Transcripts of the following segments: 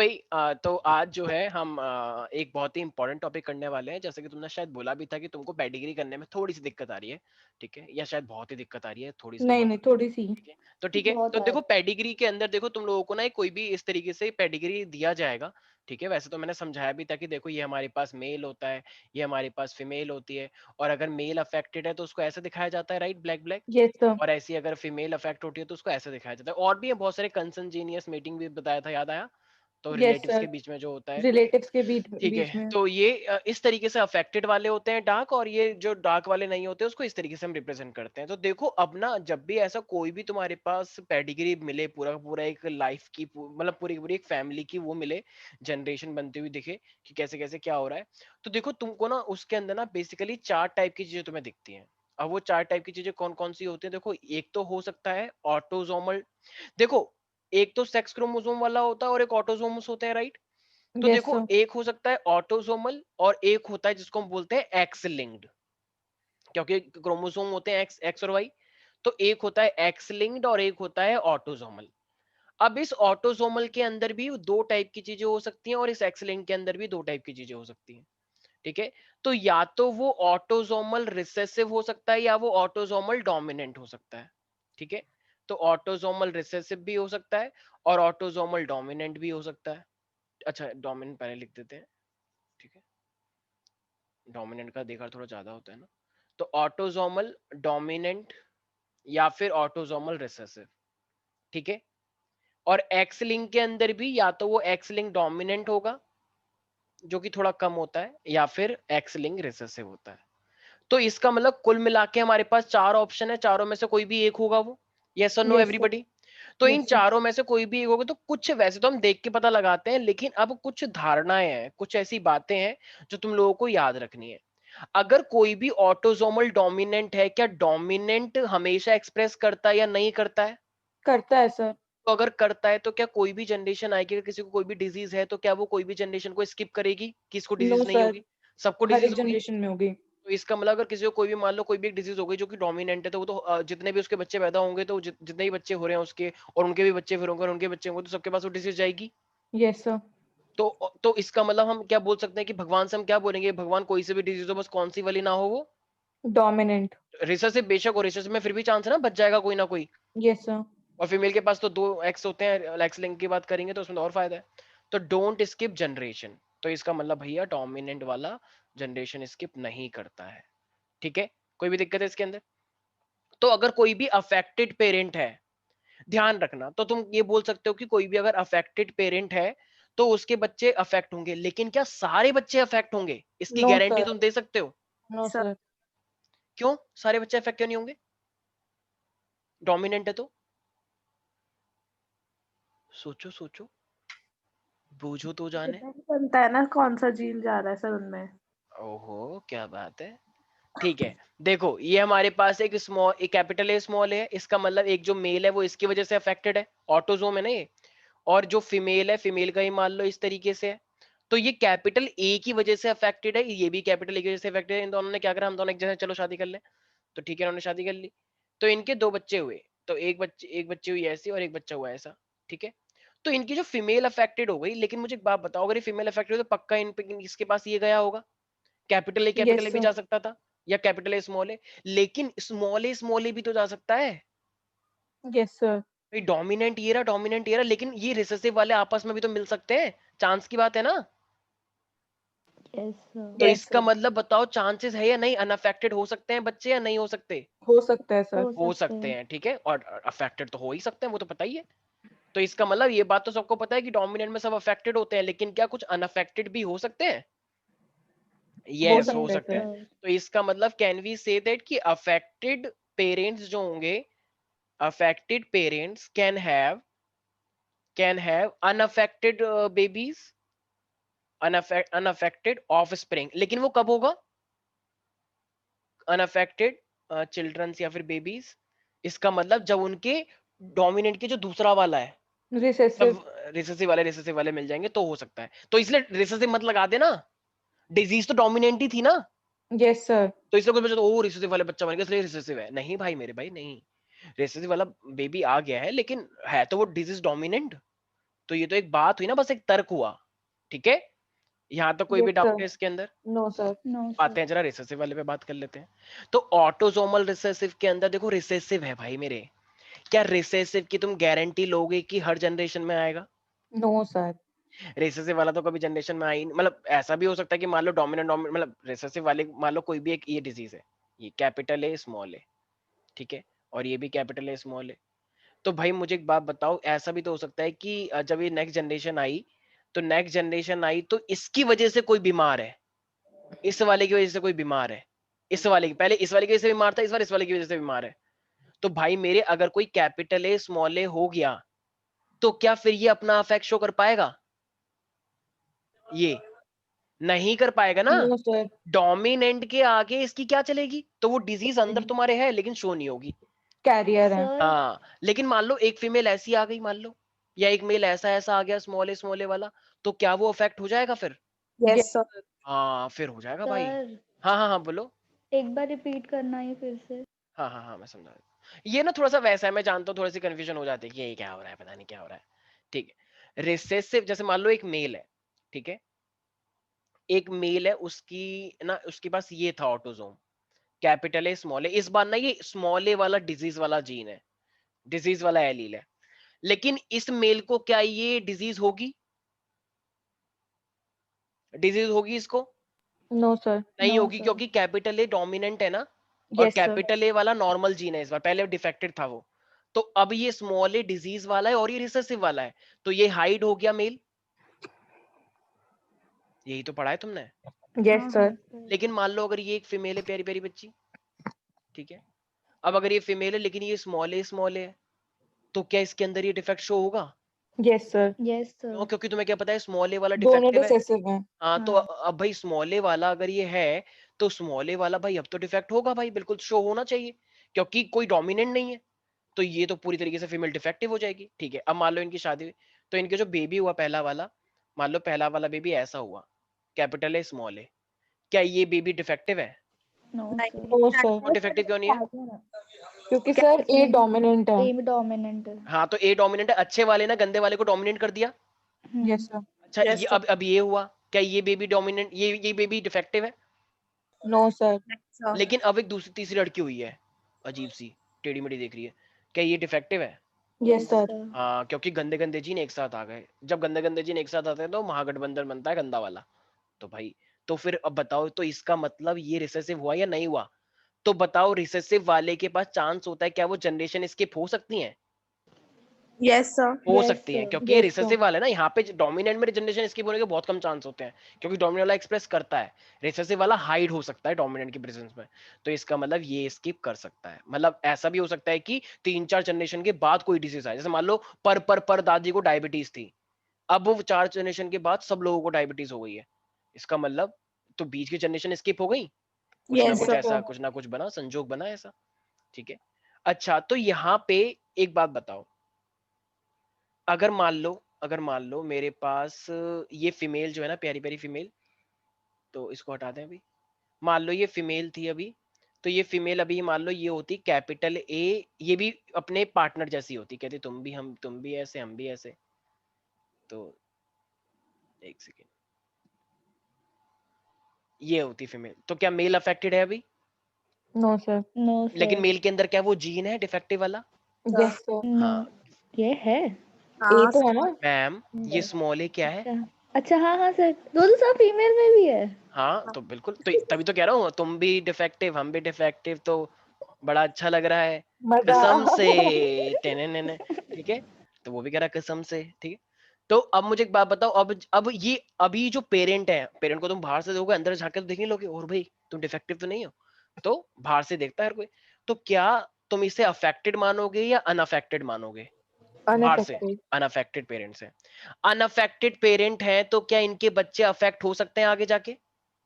भाई तो आज जो है हम एक बहुत ही इंपॉर्टेंट टॉपिक करने वाले हैं। जैसे कि तुमने शायद बोला भी था कि तुमको पेडिग्री करने में थोड़ी सी दिक्कत आ रही है, ठीक है, या शायद बहुत ही दिक्कत आ रही है, थोड़ी सी तो नहीं, बहुत नहीं, होगी। थोड़ी-सी ठीक है, तो ठीक है, बहुत तो है। देखो पेडिग्री के अंदर देखो तुम लोगों को ना कोई भी इस तरीके से पेडिग्री दिया जाएगा। ठीक है, वैसे तो मैंने समझाया भी था कि देखो ये हमारे पास मेल होता है, ये हमारे पास फीमेल होती है, और अगर मेल अफेक्टेड है तो उसको ऐसे दिखाया जाता है, right, black black. Yes sir. और ऐसी अगर फीमेल अफेक्ट होती है तो उसको ऐसे दिखाया जाता है। और भी है बहुत सारे कंसंजीनियस मीटिंग भी बताया था, याद आया, तो यस रिलेटिव्स सर। के बीच में जो होता है। रिलेटिव्स के ठीक बीच है, में। तो ये इस तरीके से अफेक्टेड वाले होते हैं डार्क, और ये जो डार्क वाले नहीं होते उसको इस तरीके से हम रिप्रेजेंट करते हैं। तो देखो अब ना, जब भी ऐसा कोई भी तुम्हारे पास पेडिग्री मिले, पूरा पूरा एक लाइफ की मतलब पूरी पूरी एक फैमिली की वो मिले, जनरेशन बनती हुई दिखे कि कैसे कैसे क्या हो रहा है, तो देखो तुमको ना उसके अंदर ना बेसिकली चार टाइप की चीजें तुम्हें दिखती हैं। अब वो चार टाइप की चीजें कौन कौन सी होती है, देखो एक तो हो सकता है ऑटोजोमल। देखो एक तो सेक्स क्रोमोसोम वाला होता है और एक ऑटोजोमस होता है, राइट। तो यस देखो सर। एक हो सकता है ऑटोसोमल और एक होता है जिसको हम बोलते हैं एक्स लिंक्ड, क्योंकि क्रोमोसोम होते हैं एक्स एक्स और वाई। तो एक होता है एक्स लिंक्ड और एक होता है ऑटोसोमल। अब इस ऑटोसोमल के अंदर भी दो टाइप की चीजें हो सकती हैं और इस एक्स लिंक्ड के अंदर भी दो टाइप की चीजें हो सकती हैं। ठीक है, तो या तो वो ऑटोसोमल रिसेसिव हो सकता है या वो ऑटोसोमल डोमिनेंट हो सकता है। ठीक है, तो ऑटोसोमल रिसेसिव भी हो सकता है और ऑटोसोमल डोमिनेंट भी हो सकता है। अच्छा, डोमिनेंट पहले लिख देते हैं। ठीक है, डोमिनेंट का अधिकार थोड़ा ज्यादा होता है ना, तो ऑटोसोमल डोमिनेंट या फिर ऑटोसोमल रिसेसिव। ठीक है, और एक्स लिंक के अंदर भी या तो वो एक्स लिंक डोमिनेंट होगा जो कि थोड़ा कम होता है, या फिर एक्स लिंक रिसेसिव होता है। तो इसका मतलब कुल मिला के हमारे पास चार ऑप्शन है, चारों में से कोई भी एक होगा वो। यस और नो यस सर। एवरीबॉडी। तो इन यस सर। चारों में से कोई भी एक होगा, तो कुछ वैसे तो हम देख के पता लगाते हैं, लेकिन अब कुछ धारणाएं हैं, कुछ ऐसी बातें हैं जो तुम लोगों को याद रखनी है। अगर कोई भी ऑटोसोमल डोमिनेंट है, क्या डोमिनेंट हमेशा एक्सप्रेस करता है या नहीं करता है? करता है सर। तो अगर करता है तो क्या कोई भी जनरेशन आएगी, अगर किसी को कोई भी डिजीज है तो क्या वो कोई भी जनरेशन को स्किप करेगी कि इसको नो डिजीज नहीं सर। होगी? सबको हर डिजीज एक होगी। जनरेशन में होगी। तो इसका मतलब अगर किसी को कोई भी, मान लो कोई भी एक डिजीज हो गई जो कि डोमिनेंट है, तो वो तो जितने भी उसके बच्चे पैदा होंगे, तो जितने भी बच्चे हो रहे हैं उसके, और उनके भी बच्चे फिर होंगे और उनके बच्चे होंगे, तो सबके पास वो डिजीज जाएगी। Yes sir. तो इसका मतलब हम क्या बोल सकते हैं कि भगवान से हम क्या बोलेंगे, भगवान कोई से भी डिजीज हो, बस कौन सी वाली ना हो वो डोमिनेंट। रिसेसिव। बेशक और रिसेसिव में फिर भी चांस है ना, बच जाएगा कोई ना कोई। Yes sir. और फीमेल के पास तो दो एक्स होते हैं, एक्स लिंक की बात करेंगे तो उसमें तो और फायदा है। तो डोंट स्किप जनरेशन, तो इसका मतलब भैया डोमिनेंट वाला जनरेशन स्किप नहीं करता है। ठीक है, कोई भी दिक्कत है इसके अंदर? तो अगर कोई भी अफेक्टेड पेरेंट है, ध्यान रखना, तो तुम ये बोल सकते हो कि कोई भी अगर अफेक्टेड पेरेंट है तो उसके बच्चे अफेक्ट होंगे, लेकिन क्या सारे बच्चे अफेक्ट होंगे, इसकी नो गारंटी सर। तुम दे सकते हो? No sir. सर। क्यों सारे बच्चे अफेक्ट क्यों नहीं होंगे? डोमिनेंट है तो सोचो सोचो, बूझो तो जाने। डिपेंड बनता है ना कौन सा जीन जा रहा है सर उनमें। ओहो, क्या बात है। ठीक है, देखो ये हमारे पास एक स्मॉल, एक कैपिटल ए स्मॉल है, इसका मतलब एक जो मेल है वो इसकी वजह से अफेक्टेड है, ऑटोजोम है ना ये। और जो फीमेल है, फीमेल का ही मान लो इस तरीके से है, तो ये कैपिटल ए की वजह से अफेक्टेड है, ये भी कैपिटल ए की वजह से अफेक्टेड है। इन दोनों ने क्या करा, हम दोनों एक जैसे चलो शादी कर ले, तो ठीक है उन्होंने शादी कर ली, तो इनके दो बच्चे हुए, तो एक बच्चे हुई ऐसी और एक बच्चा हुआ ऐसा। ठीक है, तो इनकी जो फीमेल अफेक्टेड हो गई, लेकिन मुझे एक बात बताओ, अगर ये फीमेल अफेक्टेड हो तो पक्का इन पे इसके पास ये गया होगा, कैपिटल ए यस भी सर। जा सकता था, या कैपिटल ए स्मॉल ए, लेकिन स्मॉल ए भी तो जा सकता है। Yes sir. डोमिनेंट ये रहा, डोमिनेंट ये रहा, लेकिन ये रिसेसिव वाले आपस में भी तो मिल सकते हैं, चांस की बात है ना। यस तो सर। यस इसका सर। मतलब बताओ चांसेस है या नहीं, अनअफेक्टेड हो सकते हैं बच्चे या नहीं हो सकते? हो सकता है सर। हो हो सकते सकते हैं। हैं, ठीक है, और अफेक्टेड तो हो ही सकते हैं, वो तो पता ही है। तो इसका मतलब ये बात तो सबको पता है कि डोमिनेंट में सब अफेक्टेड होते हैं, लेकिन क्या कुछ अनअफेक्टेड भी हो सकते हैं? हो यस, हो सकता है सकते सर। हैं। सर। तो इसका मतलब कैन वी से दैट कि अफेक्टेड पेरेंट्स जो होंगे, affected parents can have unaffected babies, unaffected offspring, लेकिन वो कब होगा unaffected children या फिर babies? इसका मतलब जब उनके डोमिनेंट के जो दूसरा वाला है, रिसेसिव। तब रिसेसिव वाले मिल जाएंगे तो हो सकता है। तो इसलिए रिसेसिव मत लगा देना, डिजीज तो डोमिनेंट ही थी ना। Yes sir. तो इसलिए कुछ बच्चे तो ओ रिसेसिव वाले बच्चा बन गया इसलिए रिसेसिव है, नहीं भाई मेरे भाई नहीं, रिसेसिव वाला बेबी आ गया है लेकिन है तो वो डिजीज डोमिनेंट, तो ये तो एक बात हुई ना, बस एक तर्क हुआ, ठीक है? यहाँ तो कोई भी Yes, डाउट sir. है इसके अंदर? No, sir. नो आते सर। हैं जरा रिसेसिव वाले पे बात कर लेते हैं। तो ऑटोसोमल रिसेसिव के अंदर देखो रिसेसिव है भाई मेरे, क्या रिसेसिव की तुम गारंटी लोगे कि हर जनरेशन में आएगा? No, sir. रिसेसिव वाला तो कभी जनरेशन में आई नहीं, मतलब ऐसा भी हो सकता है कि मान लो डोमिनेंट डोमिनेंट, मतलब रिसेसिव वाले मान लो कोई भी एक ये डिजीज है, ये कैपिटल ए स्मॉल ए, ठीक है, और ये भी कैपिटल ए स्मॉल ए। तो भाई मुझे एक बात बताओ, ऐसा भी तो हो सकता है कि जब ये नेक्स्ट जनरेशन आई, तो नेक्स्ट जनरेशन आई तो इसकी वजह से कोई बीमार है, इस वाले की वजह से कोई बीमार है, इस वाले की, पहले इस वाले की वजह से बीमार था, इस बार इस वाले की वजह से बीमार है। तो भाई मेरे अगर कोई कैपिटल ए स्मॉल ए हो गया, तो क्या फिर ये अपना अफेक्ट शो कर पाएगा? ये नहीं कर पाएगा ना। No, sir. डोमिनेंट के आगे इसकी क्या चलेगी? तो वो डिजीज अंदर तुम्हारे है लेकिन शो नहीं होगी। Carrier है. सर हाँ, लेकिन मान लो एक फीमेल ऐसी आ गई, मान लो, या एक मेल ऐसा ऐसा आ गया स्मॉल ए वाला, तो क्या वो अफेक्ट हो जाएगा फिर? Yes Yes, sir. sir. हाँ फिर हो जाएगा भाई। सर हाँ हाँ हाँ बोलो। एक बार रिपीट करना है फिर से। हाँ हाँ हाँ मैं समझा। ये ना थोड़ा सा वैसा है, मैं जानता हूँ थोड़ी सी कंफ्यूजन हो जाती है कि ये क्या हो रहा है, पता नहीं क्या हो रहा है। ठीक है, रिसेसिव जैसे मान लो एक मेल है, ठीक है, एक मेल है, उसकी ना उसके पास ये था ऑटोजोम, कैपिटल ए स्मॉल ए, इस बार ना ये स्मॉल ए वाला डिजीज वाला जीन है, डिजीज वाला एलील है, लेकिन इस मेल को क्या ये डिजीज होगी? डिजीज होगी इसको? No, sir. नहीं नो होगी, सर। क्योंकि कैपिटल ए डोमिनेंट है ना, और Yes, sir. कैपिटल ए वाला नॉर्मल जीन है, इस बार पहले डिफेक्टेड था वो। तो अब ये स्मॉल ए डिजीज वाला है और ये रिसेसिव वाला है, तो ये हाइड हो गया मेल, यही तो पढ़ा है तुमने। Yes, हाँ sir. हाँ सर। लेकिन मान लो अगर ये एक फीमेल है, प्यारी प्यारी बच्ची, ठीक है, अब अगर ये फीमेल है लेकिन ये स्मॉल ए है, तो क्या इसके अंदर ये डिफेक्ट शो होगा? Yes, sir. यस क्यों? सर। क्योंकि तुम्हें क्या पता है स्मॉल ए वाला दोनों डिफेक्टिव है। recessive हैं. हाँ तो हाँ अब भाई स्मॉल ए वाला अगर ये है, तो स्मॉल ए वाला भाई अब तो डिफेक्ट होगा भाई, बिल्कुल शो होना चाहिए, क्योंकि कोई डोमिनेंट नहीं है, तो ये तो पूरी तरीके से फीमेल डिफेक्टिव हो जाएगी। ठीक है, अब मान लो इनकी शादी हुई, तो इनके जो बेबी हुआ पहला वाला, मान लो पहला वाला बेबी ऐसा हुआ, कैपिटल ए स्मॉल ए, क्या ये बेबी डिफेक्टिव है? No sir. No, sir. क्यों डिफेक्टिव क्यों नहीं है? क्योंकि सर A dominant है. एम डोमिनेंट है। हाँ तो ए डोमिनेंट है, अच्छे वाले ना गंदे वाले को डोमिनेट कर दिया। Yes, sir. अच्छा ये अब ये हुआ, क्या ये बेबी डोमिनेंट, ये बेबी डिफेक्टिव है? No, sir. लेकिन अब एक दूसरी तीसरी लड़की हुई है, अजीब सी, टेढ़ी मेढ़ी देख रही है, क्या ये डिफेक्टिव है? Yes, sir. हाँ, क्योंकि गंदे गंदे जीन एक साथ आ गए, जब गंदे गंदे जीन एक साथ आते हैं तो महागठबंधन बनता है गंदा वाला। तो भाई, तो फिर अब बताओ, तो इसका मतलब ये रिसेसिव हुआ या नहीं हुआ? तो बताओ रिसेसिव वाले के पास चांस होता है, क्या वो जनरेशन स्किप हो सकती है? Yes sir. हो यस सकती है, सर। क्योंकि ये Yes, sir. रिसेसिव वाला है ना, यहाँ पे डोमिनेंट में जनरेशन स्किप होने के बहुत कम चांस होते हैं, क्योंकि डोमिनेंट वाला एक्सप्रेस करता है, रिसेसिव वाला हाइड हो सकता है डोमिनेंट की प्रेजेंस में। तो इसका मतलब ये स्किप कर सकता है, मतलब ऐसा भी हो सकता है कि 3-4 जनरेशन के बाद कोई डिजीज आए, जैसे मान लो पर दादी को डायबिटीज थी, अब वो 4 जनरेशन के बाद सब लोगों को डायबिटीज हो गई है, इसका मतलब तो बीच की जनरेशन स्किप हो गई, कुछ ना यस कुछ सर। ऐसा, कुछ ना कुछ बना, संजोग बना ऐसा। ठीक है, अच्छा तो यहाँ पे एक बात बताओ, अगर मान लो मेरे पास ये फीमेल जो है ना, प्यारी प्यारी फीमेल, तो इसको हटा दें अभी, मान लो ये फीमेल थी अभी, तो ये फीमेल अभी मान लो ये होती कैपिटल ए, ये भी अपने पार्टनर जैसी होती, कहती तुम भी ऐसे, हम भी ऐसे, तो एक सेकेंड, ये होती फीमेल, तो क्या मेल अफेक्टेड है अभी? No, sir. नो लेकिन सर। मेल के अंदर क्या वो जीन है डिफेक्टिव वाला? Yes, sir. नो हाँ ये है। A तो है ना? मैम, ये Yes. स्मॉल ए क्या है? अच्छा अच्छा हाँ हाँ सर, दो तो सब फीमेल में भी है। हाँ तो बिल्कुल, तो तभी तो कह रहा हूँ, तुम भी डिफेक्टिव हम भी डिफेक्टिव, तो बड़ा अच्छा लग रहा है, मजा. कसम से, टेने, ठीक है, तो वो भी कह रहा है कसम से, ठीक है। तो अब मुझे एक बात बताओ, अब ये अभी जो पेरेंट है, पेरेंट को तुम बाहर से देखोगे, अंदर झांक के तो देख नहीं लोगे, और भाई तुम डिफेक्टिव तो नहीं हो, तो बाहर से देखता है हर कोई, तो क्या तुम इसे अफेक्टेड मानोगे या अनअफेक्टेड मानोगे? बाहर से Unaffected. अनअफेक्टेड पेरेंट्स है, अनअफेक्टेड पेरेंट है, तो क्या इनके बच्चे अफेक्ट हो सकते हैं आगे जाके?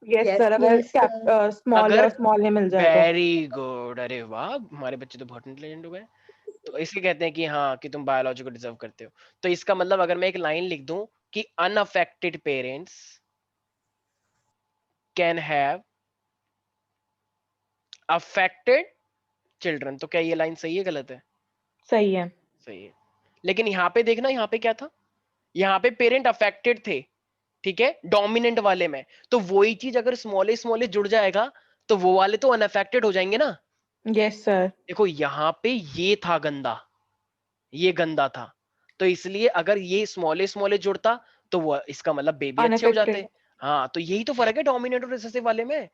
Yes, sir. अगर यस सर। small अगर और small नहीं मिल जाए तो. वेरी गुड, अरे वाह, हमारे बच्चे तो बहुत इंटेलिजेंट हो गए। तो इसलिए कहते हैं कि हाँ, कि तुम बायोलॉजी को डिजर्व करते हो। तो इसका मतलब अगर मैं एक लाइन लिख दूं कि unaffected parents can have affected children, तो क्या ये लाइन सही है गलत है? सही है. सही है। लेकिन यहाँ पे देखना, यहाँ पे क्या था, यहाँ पे पेरेंट अफेक्टेड थे, ठीक है, डोमिनेंट वाले में, तो वही चीज अगर स्मॉलेस्ट जुड़ जाएगा तो वो वाले तो अनअफेक्टेड हो जाएंगे ना। Yes sir. देखो यहाँ पे ये था गंदा, ये गंदा था, तो इसलिए अगर ये स्मॉलेस्ट जुड़ता तो वो इसका मतलब बेबी अच्छे हो जाते। अनअफेक्टेड। हाँ, तो यही तो फर्क है डोमिनेंट और रिसेसिव वाले में,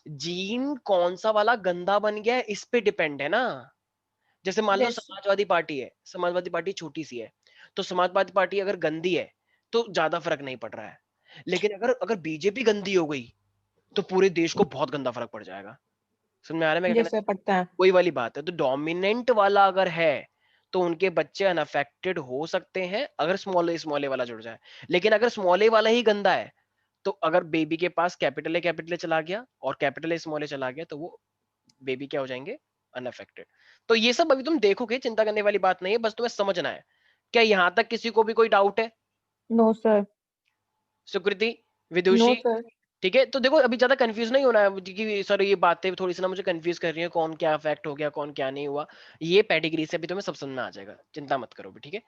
जीन कौन सा वाला गंदा बन गया है इस पे डिपेंड है ना। जैसे मान लो यस। समाजवादी पार्टी है, समाजवादी पार्टी छोटी सी है, तो समाजवादी पार्टी अगर गंदी है तो ज्यादा फर्क नहीं पड़ रहा है, लेकिन अगर अगर बीजेपी गंदी हो गई तो पूरे देश को बहुत गंदा फर्क पड़ जाएगा। समझ में आ रहा है मैं क्या यस कहना, सर, पढ़ता है। वही वाली बात है। तो डोमिनेंट वाला अगर है तो उनके बच्चे अनअफेक्टेड हो सकते हैं अगर स्मॉल ए वाला जुड़ जाए, लेकिन अगर स्मॉल ए वाला ही गंदा है तो अगर बेबी के पास कैपिटल ए चला गया और कैपिटल ए स्मॉल ए चला गया तो वो बेबी क्या हो जाएंगे, अनअफेक्टेड। तो ये सब अभी तुम देखोगे, चिंता करने वाली बात नहीं है, बस तुम्हें समझना है। क्या यहां तक किसी को भी कोई डाउट है? No sir. Sukriti, no Vidushi, sir. ठीक है। तो देखो अभी ज्यादा कंफ्यूज नहीं होना है कि सर ये बातें थोड़ी सी ना मुझे कंफ्यूज कर रही है, कौन क्या अफेक्ट हो गया कौन क्या नहीं हुआ, ये पेडिग्री से अभी तुम्हें सब समझ में आ जाएगा, चिंता मत करो भी, ठीक है।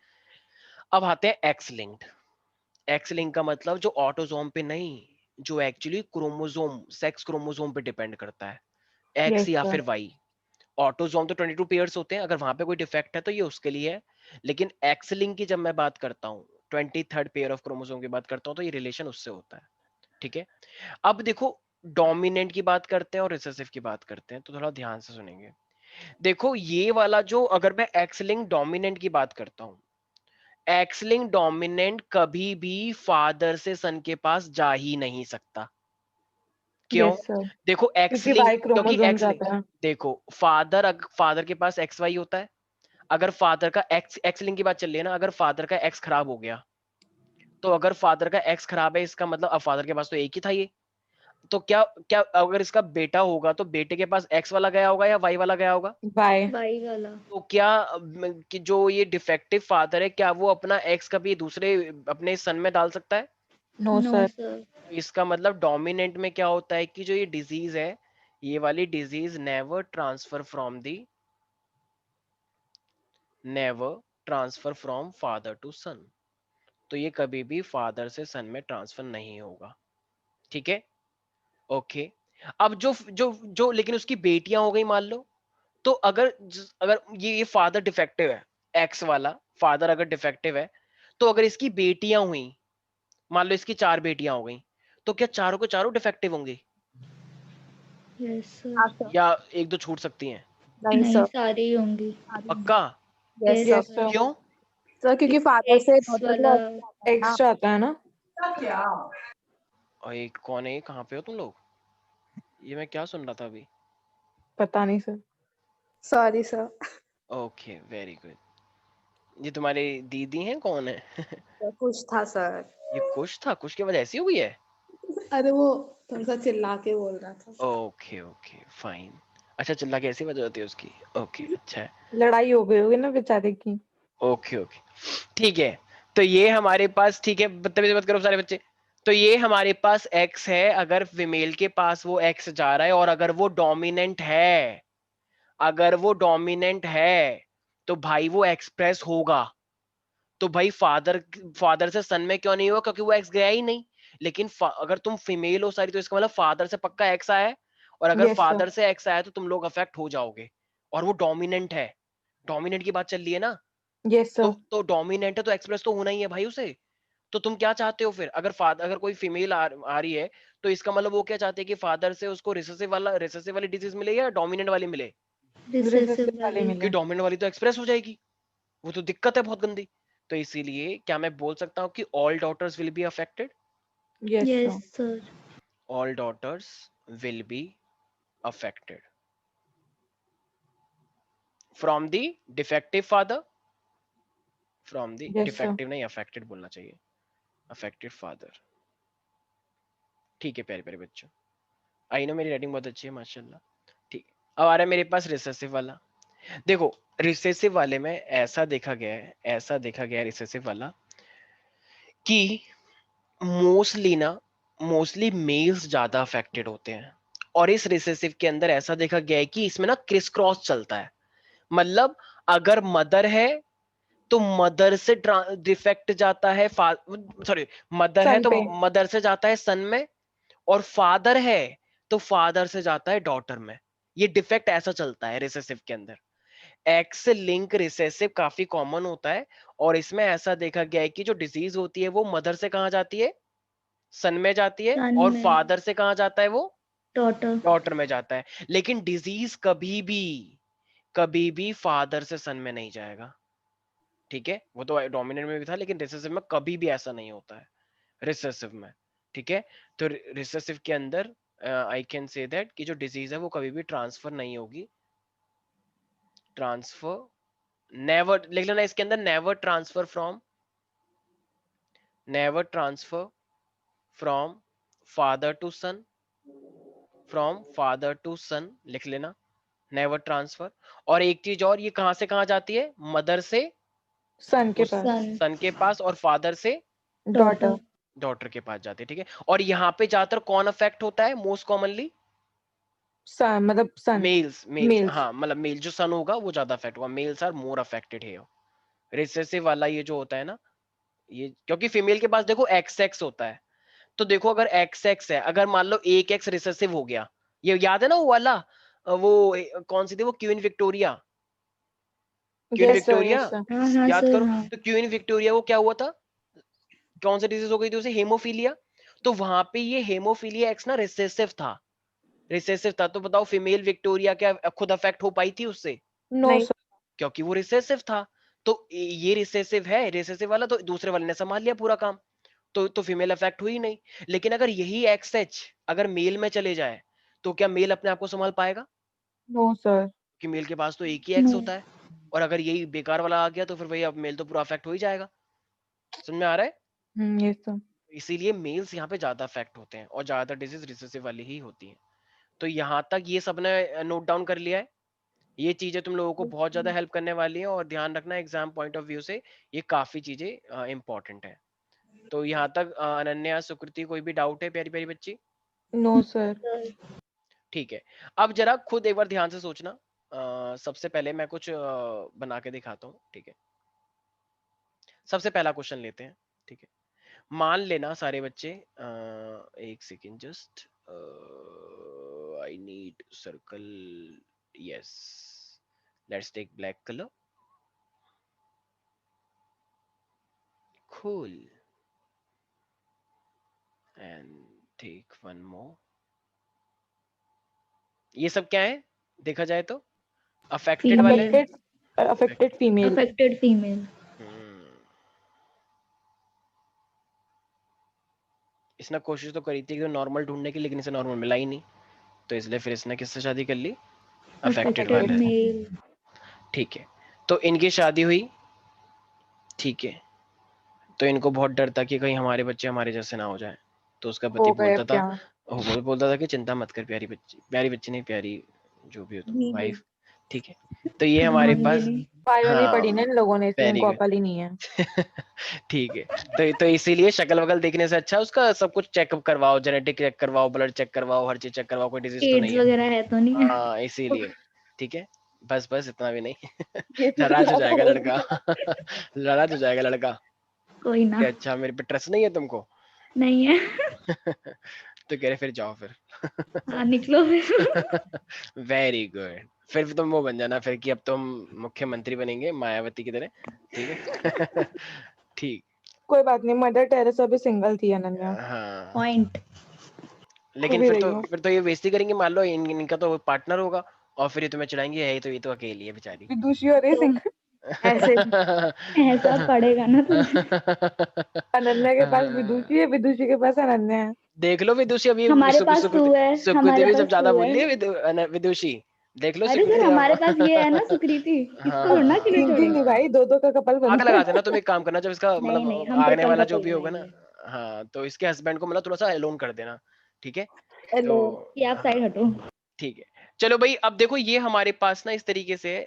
अब आते हैं एक्स लिंक्ड। एक्स लिंक का मतलब जो ऑटोजोम पे नहीं, जो एक्चुअली क्रोमोजोम, सेक्स क्रोमोजोम पे डिपेंड करता है, एक्स यस या सर। फिर वाई। ऑटोजोम तो 22 पेयर्स होते हैं, अगर वहां पे कोई डिफेक्ट है तो ये उसके लिए है, लेकिन एक्स लिंक की जब मैं बात करता हूँ, 23rd पेयर ऑफ क्रोमोजोम की बात करता हूँ, तो ये रिलेशन उससे होता है, ठीक है। अब देखो, डोमिनेंट की बात करते हैं और रिसेसिव की बात करते हैं, तो थोड़ा ध्यान से सुनेंगे। देखो ये वाला जो, अगर मैं एक्स लिंक डोमिनेंट की बात करता हूं, एक्स लिंक डोमिनेंट कभी भी फादर से सन के पास जा ही नहीं सकता। क्यों? Yes sir. देखो एक्स क्योंकि लिंक, वाई क्योंकि क्रोमोसोम एक्स लिंक, जाता है। देखो फादर के पास एक्स वाई होता है, अगर फादर का एक्स एक्स लिंक की बात चल रही है ना, अगर फादर का एक्स खराब हो गया, तो अगर फादर का एक्स खराब है इसका मतलब अब फादर के पास तो एक ही था ये, तो क्या क्या अगर इसका बेटा होगा तो बेटे के पास एक्स वाला गया होगा या वाई वाला गया होगा? वाई। वाई वाला। तो क्या कि जो ये डिफेक्टिव फादर है क्या वो अपना एक्स कभी दूसरे अपने सन में डाल सकता है? No no sir. सर। इसका मतलब डोमिनेंट में क्या होता है कि जो ये डिजीज है, ये वाली disease never transfer from father to son, तो ये कभी भी फादर से सन में ट्रांसफर नहीं होगा, ठीक है, ओके। अब जो जो जो लेकिन उसकी बेटियां हो गई मान लो, तो अगर ये फादर डिफेक्टिव है, एक्स वाला फादर अगर डिफेक्टिव है, तो अगर इसकी बेटियां हुई, मान लो इसकी 4 बेटियां हो गई, तो क्या चारों के चारों डिफेक्टिव होंगी यस हाँ सर। सर। या एक दो छूट सकती हैं? नहीं नहीं, सर। सारी होंगी। पक्का? Yes yes sir. Yes sir. Sir. क्यों? सर क्योंकि फादर से एक्स डॉटर वाला। को एक्स जाता है ना। और एक कौन है, कहाँ पे हो तुम लोग, ये मैं क्या सुन रहा था अभी? पता नहीं sir. Sorry sir. Okay, very good. ये तुम्हारी दीदी हैं, कौन है? कुछ था सर। ये कुछ था, कुछ की वजह ऐसी हो गई है? अरे वो थोड़ा सा चिल्ला के बोल रहा था। Okay okay fine. अच्छा, चिल्ला के ऐसी वजह होती है उसकी, ओके अच्छा है, लड़ाई हो गई होगी ना बेचारे की। ओके ओके ठीक है। तो ये हमारे पास, ठीक है, बदतमीजी मत करो सारे बच्चे। तो ये हमारे पास एक्स है, अगर फीमेल के पास वो एक्स जा रहा है और अगर वो डोमिनेंट है, अगर वो डोमिनेंट है तो भाई वो एक्सप्रेस होगा। तो भाई फादर फादर से सन में क्यों नहीं हुआ, क्योंकि वो एक्स गया ही नहीं। लेकिन अगर तुम फीमेल हो सारी तो इसका मतलब फादर से पक्का एक्स आया है, और अगर यस सर। फादर से एक्स आया तो तुम लोग अफेक्ट हो जाओगे, और वो डोमिनेंट है, डोमिनेंट की बात चल रही है ना। Yes sir. तो डोमिनेंट है तो एक्सप्रेस तो होना ही है भाई उसे। तो तुम क्या चाहते हो फिर, अगर फादर, अगर कोई फीमेल आ रही है तो इसका मतलब वो क्या चाहते हैं कि फादर से उसको रिसेसिव वाली डिजीज मिले या डोमिनेंट वाली मिले? रिसेसिव रिसेसिव वाले वाली। कि मिले। डोमिनेंट वाली तो एक्सप्रेस हो जाएगी, वो तो दिक्कत है बहुत गंदी। तो इसीलिए क्या मैं बोल सकता हूँ कि all daughters will be affected, yes yes sir. Sir. all daughters will be affected from the defective father, from the yes sir. defective नहीं, affected बोलना चाहिए, affected father। ठीक है प्यारे प्यारे बच्चों, आई नो मेरी राइटिंग बहुत अच्छी है माशाल्लाह। ठीक, अब आ रहा है मेरे पास रिसेसिव वाला। देखो रिसेसिव वाले में ऐसा देखा गया है, ऐसा देखा गया है रिसेसिव वाला कि मोस्टली मेल्स ज्यादा अफेक्टेड होते हैं, और इस रिसेसिव के अंदर ऐसा देखा गया है कि इसमें ना क्रिस क्रॉस चलता है। मतलब अगर मदर है तो मदर से डिफेक्ट जाता है, सॉरी मदर है सन तो पे। मदर से जाता है सन में, और फादर है तो फादर से जाता है डॉटर में। ये डिफेक्ट ऐसा चलता है रिसेसिव के अंदर। एक्स लिंक रिसेसिव काफी कॉमन होता है, और इसमें ऐसा देखा गया है कि जो डिजीज होती है वो मदर से कहां जाती है, सन में जाती है, सन और में। फादर से कहां जाता है वो, डॉटर। डॉटर में जाता है। लेकिन डिजीज कभी भी फादर से सन में नहीं जाएगा, ठीक है। वो तो डोमिनेंट में भी था, लेकिन रिसेसिव में कभी भी ऐसा नहीं होता है, रिसेसिव में, ठीक है। तो रिसेसिव के अंदर आई कैन से दैट कि जो डिजीज है वो कभी भी ट्रांसफर नहीं होगी, ट्रांसफर नेवर, लिख लेना इसके अंदर, never transfer from father to son, from father to son, लिख लेना नेवर ट्रांसफर। और एक चीज और, ये कहां से कहां जाती है, मदर से सन के उस पास। सन। सन के पास, और फादर से डॉटर। डॉटर के पास जाती है, ठीक है। और यहाँ पे ज्यादातर कौन अफेक्ट होता है मोस्ट कॉमनली, सन मतलब सन। Mails, mails. हाँ मतलब मेल जो सन होगा वो ज्यादा अफेक्ट होगा, मेल्स आर मोर अफेक्टेड है रिसेसिव वाला ये जो होता है ना, ये क्योंकि फीमेल के पास देखो एक्स एक्स होता है। तो देखो अगर एक्स एक्स है, अगर मान लो एक एक्स रिसेसिव हो गया, ये याद है ना वो वाला, वो कौन सी थी वो, queen Victoria, queen yes sir, Victoria, yes sir. हाँ हाँ याद सर करो। हाँ। तो क्वीन विक्टोरिया को क्या हुआ था, कौन सी डिजीज हो गई थी उसे, हेमोफीलिया। तो वहां पे ये हेमोफीलिया एक्स ना रिसेसिव था, तो बताओ फीमेल विक्टोरिया क्या खुद अफेक्ट हो पाई थी उससे, नो नहीं, सर। क्योंकि वो रिसेसिव था। तो ये रिसेसिव है, रिसेसिव वाला, तो दूसरे वाले ने संभाल लिया पूरा काम, तो फीमेल अफेक्ट हुई नहीं। लेकिन अगर यही एक्स एच अगर मेल में चले जाए, तो क्या मेल अपने आप को संभाल पाएगा, नो सर। कि मेल के पास तो एक ही एक्स नो। होता है। और अगर यही बेकार वाला आ गया तो फिर भाई अब मेल तो पूरा अफेक्ट हो ही जाएगा। समझ में आ रहा है। Yes sir. इसीलिए मेल्स यहाँ पे ज्यादा अफेक्ट होते हैं, और ज्यादातर डिजीज रिसेसिव वाली ही होती है। तो यहाँ तक ये सबने नोट डाउन कर लिया है। ये चीजें तुम लोगों को बहुत ज्यादा हेल्प करने वाली हैं, और ध्यान रखना एग्जाम पॉइंट ऑफ व्यू से ये काफी चीजें इंपॉर्टेंट है। तो यहाँ तक अनन्या, सुकृति, कोई भी डाउट है प्यारी प्यारी बच्ची, नो सर। ठीक है। अब जरा खुद एक बार ध्यान से सोचना, सबसे पहले मैं कुछ बना के दिखाता हूँ, ठीक है। सबसे पहला क्वेश्चन लेते हैं, ठीक है। मान लेना सारे बच्चे, एक second just, I need circle, yes, let's take black colour, cool, and take one more। ये सब क्या है देखा जाए तो, अफेक्टेड वाले हैं। Affected, affected female. Affected female. इसने कोशिश तो करी थी कि नॉर्मल ढूंढने की, लेकिन इसे नॉर्मल मिला ही नहीं, तो इसलिए फिर इसने किससे शादी कर ली, अफेक्टेड अफेक्टेड वाले, मेल। ठीक है। तो इनकी शादी हुई, ठीक है। तो इनको बहुत डर था कि कहीं हमारे बच्चे हमारे जैसे ना हो जाए। तो उसका पति हो गए बोलता अब था, क्या। वो बोलता था कि चिंता मत कर प्यारी बच्ची, प्यारी बच्ची नहीं, प्यारी जो भी हो तुम, बीबी। वाइफ, ठीक है। तो ये हमारे बीबी पास, नहीं। पायल नहीं पड़ी ना हाँ इन लोगों ने, इसलिए वेरी इनको गुड, अकल ही नहीं है। ठीक है। तो इसीलिए शक्ल वगल देखने से अच्छा उसका सब कुछ चेकअप करवाओ, जेनेटिक चेक करवाओ, ब्लड चेक करवाओ, हर चीज चेक करवाओ, कोई डिजीज तो एड्स नहीं है। वगैरह है तो नहीं है। हाँ इसीलिए, ठीक है। बस बस इतना भी नहीं, ये भी नाराज हो ज्यादा जाएगा हो लड़का, गया। नाराज हो जाएगा लड़का कोई ना। कि अच्छा मेरे पे ट्रस्ट नहीं है तुमको। नहीं है। तो कह रहे फिर जाओ फिर, हाँ निकलो फिर। Very good. फिर तुम वो बन जाना फिर कि अब तुम मुख्यमंत्री बनेंगे मायावती की तरह, ठीक है। ठीक, कोई बात नहीं, मदर टेरेसा भी सिंगल थी अनन्या। हाँ। पॉइंट। तो लेकिन भी फिर रही तो हूँ। फिर तो ये बेइज्जती करेंगे, मान लो इनका तो पार्टनर होगा, और फिर ये तुम्हें चिढ़ाएंगे, है ये तो अकेली है बेचारी। विदुषी और ये तो सिंगल। ऐसे ऐसा पड़ेगा ना तुझे। अनन्या के पास विदुषी है, विदुषी के पास अनन्या है। देख लो विदुषी, अभी हमारे पास टू है। सुकृति हमारे भी जब पास ज्यादा टू बोल है। रही है विदुषी, देख लो अरे सर सुकृति हमारे पास ये है अब। ना सुकृति, इसको थोड़ा ना हाँ अकेले तीन तीन छोड़ेंगे। नहीं भाई, दो दो का कपल आग बनता लगा देना, है। तुम एक काम करना, जब इसका नहीं नहीं, मतलब हम आगने ट्रिपल वाला जो कपल भी होगा ना, बनाएंगे। हाँ तो इसके हस्बैंड को मतलब थोड़ा सा अलोन कर देना, ठीक है। तो हेलो। ये आप हाँ साइड हटो। ठीक है। चलो भाई अब देखो ये हमारे पास ना इस तरीके से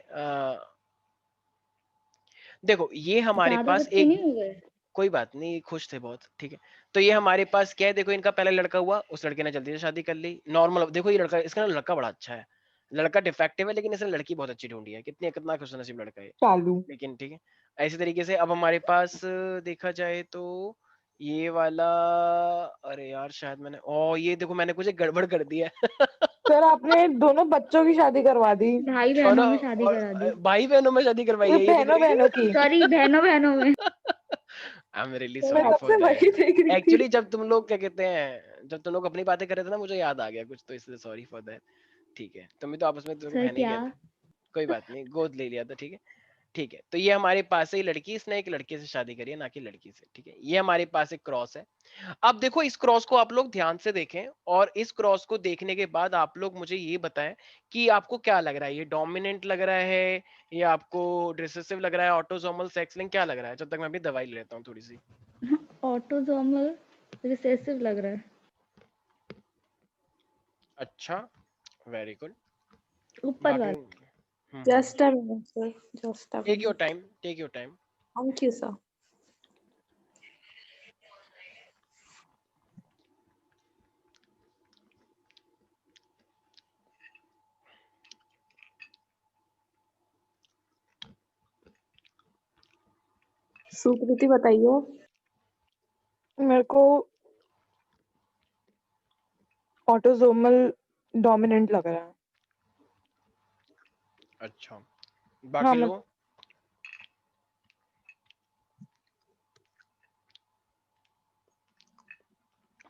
देखो ये हमारे ज्यादा पास बच्चे एक, नहीं हो गए। कोई बात नहीं खुश थे बहुत, ठीक है। तो ये हमारे पास क्या है, देखो इनका पहला लड़का हुआ, उस लड़के ने जल्दी से शादी कर ली, नॉर्मल। देखो ये लड़का, इसका ना लड़का बड़ा अच्छा है, लड़का डिफेक्टिव है लेकिन इसने लड़की बहुत अच्छी ढूंढी है, कितनी कितना खुश नसीब लड़का है, चालू। लेकिन ठीक है। ऐसे तरीके से अब हमारे पास देखा जाए तो ये वाला, अरे यार शायद मैंने, ओ ये देखो मैंने कुछ एक गड़बड़ कर दिया है। सर आपने दोनों बच्चों की शादी करवा दी। भाई और बहनों में शादी करा दी। भाई बहनों में शादी करवाई ये है, ये दिख बहनों रही है। बहनों की। सॉरी, बहनों बहनों में। आई एम रियली मैं सॉरी तब फॉर से वही दैट। देख रही थी। एक्चुअली जब तुम लोग क्या कहते हैं, जब तुम लोग अपनी बातें कर रहे थे ना, मुझे याद आ गया कुछ, तो इसलिए सॉरी फॉर दैट। ठीक है, तुम भी तो आपस में तो सर बहने ही क्या? कहते, कोई बात नहीं, गोद ले लिया था, ठीक है। ठीक है, तो ये हमारे पास है लड़की, इसने एक लड़के से शादी करी है, ना कि लड़की से, ठीक है। ये हमारे पास एक क्रॉस है। अब देखो इस क्रॉस को आप लोग ध्यान से देखें, और इस क्रॉस को देखने के बाद आप लोग मुझे ये बताएं कि आपको क्या लग रहा है, ये डोमिनेंट लग रहा है या आपको रिसेसिव लग रहा है, ऑटोसोमल सेक्स लिंक, क्या लग रहा है? जब तक मैं अभी दवाई ले लेता हूँ थोड़ी सी। ऑटोसोमल रिसेसिव लग रहा है। अच्छा, वेरी गुड। ऊपर बाकी वाला। Just a minute, sir. Just a take your minute. Time, take your time. Thank you, sir. Sukriti बताइए। मेरे को ऑटोसोमल डोमिनेंट लग रहा है। अच्छा, हाँ बाकी मैं लोग?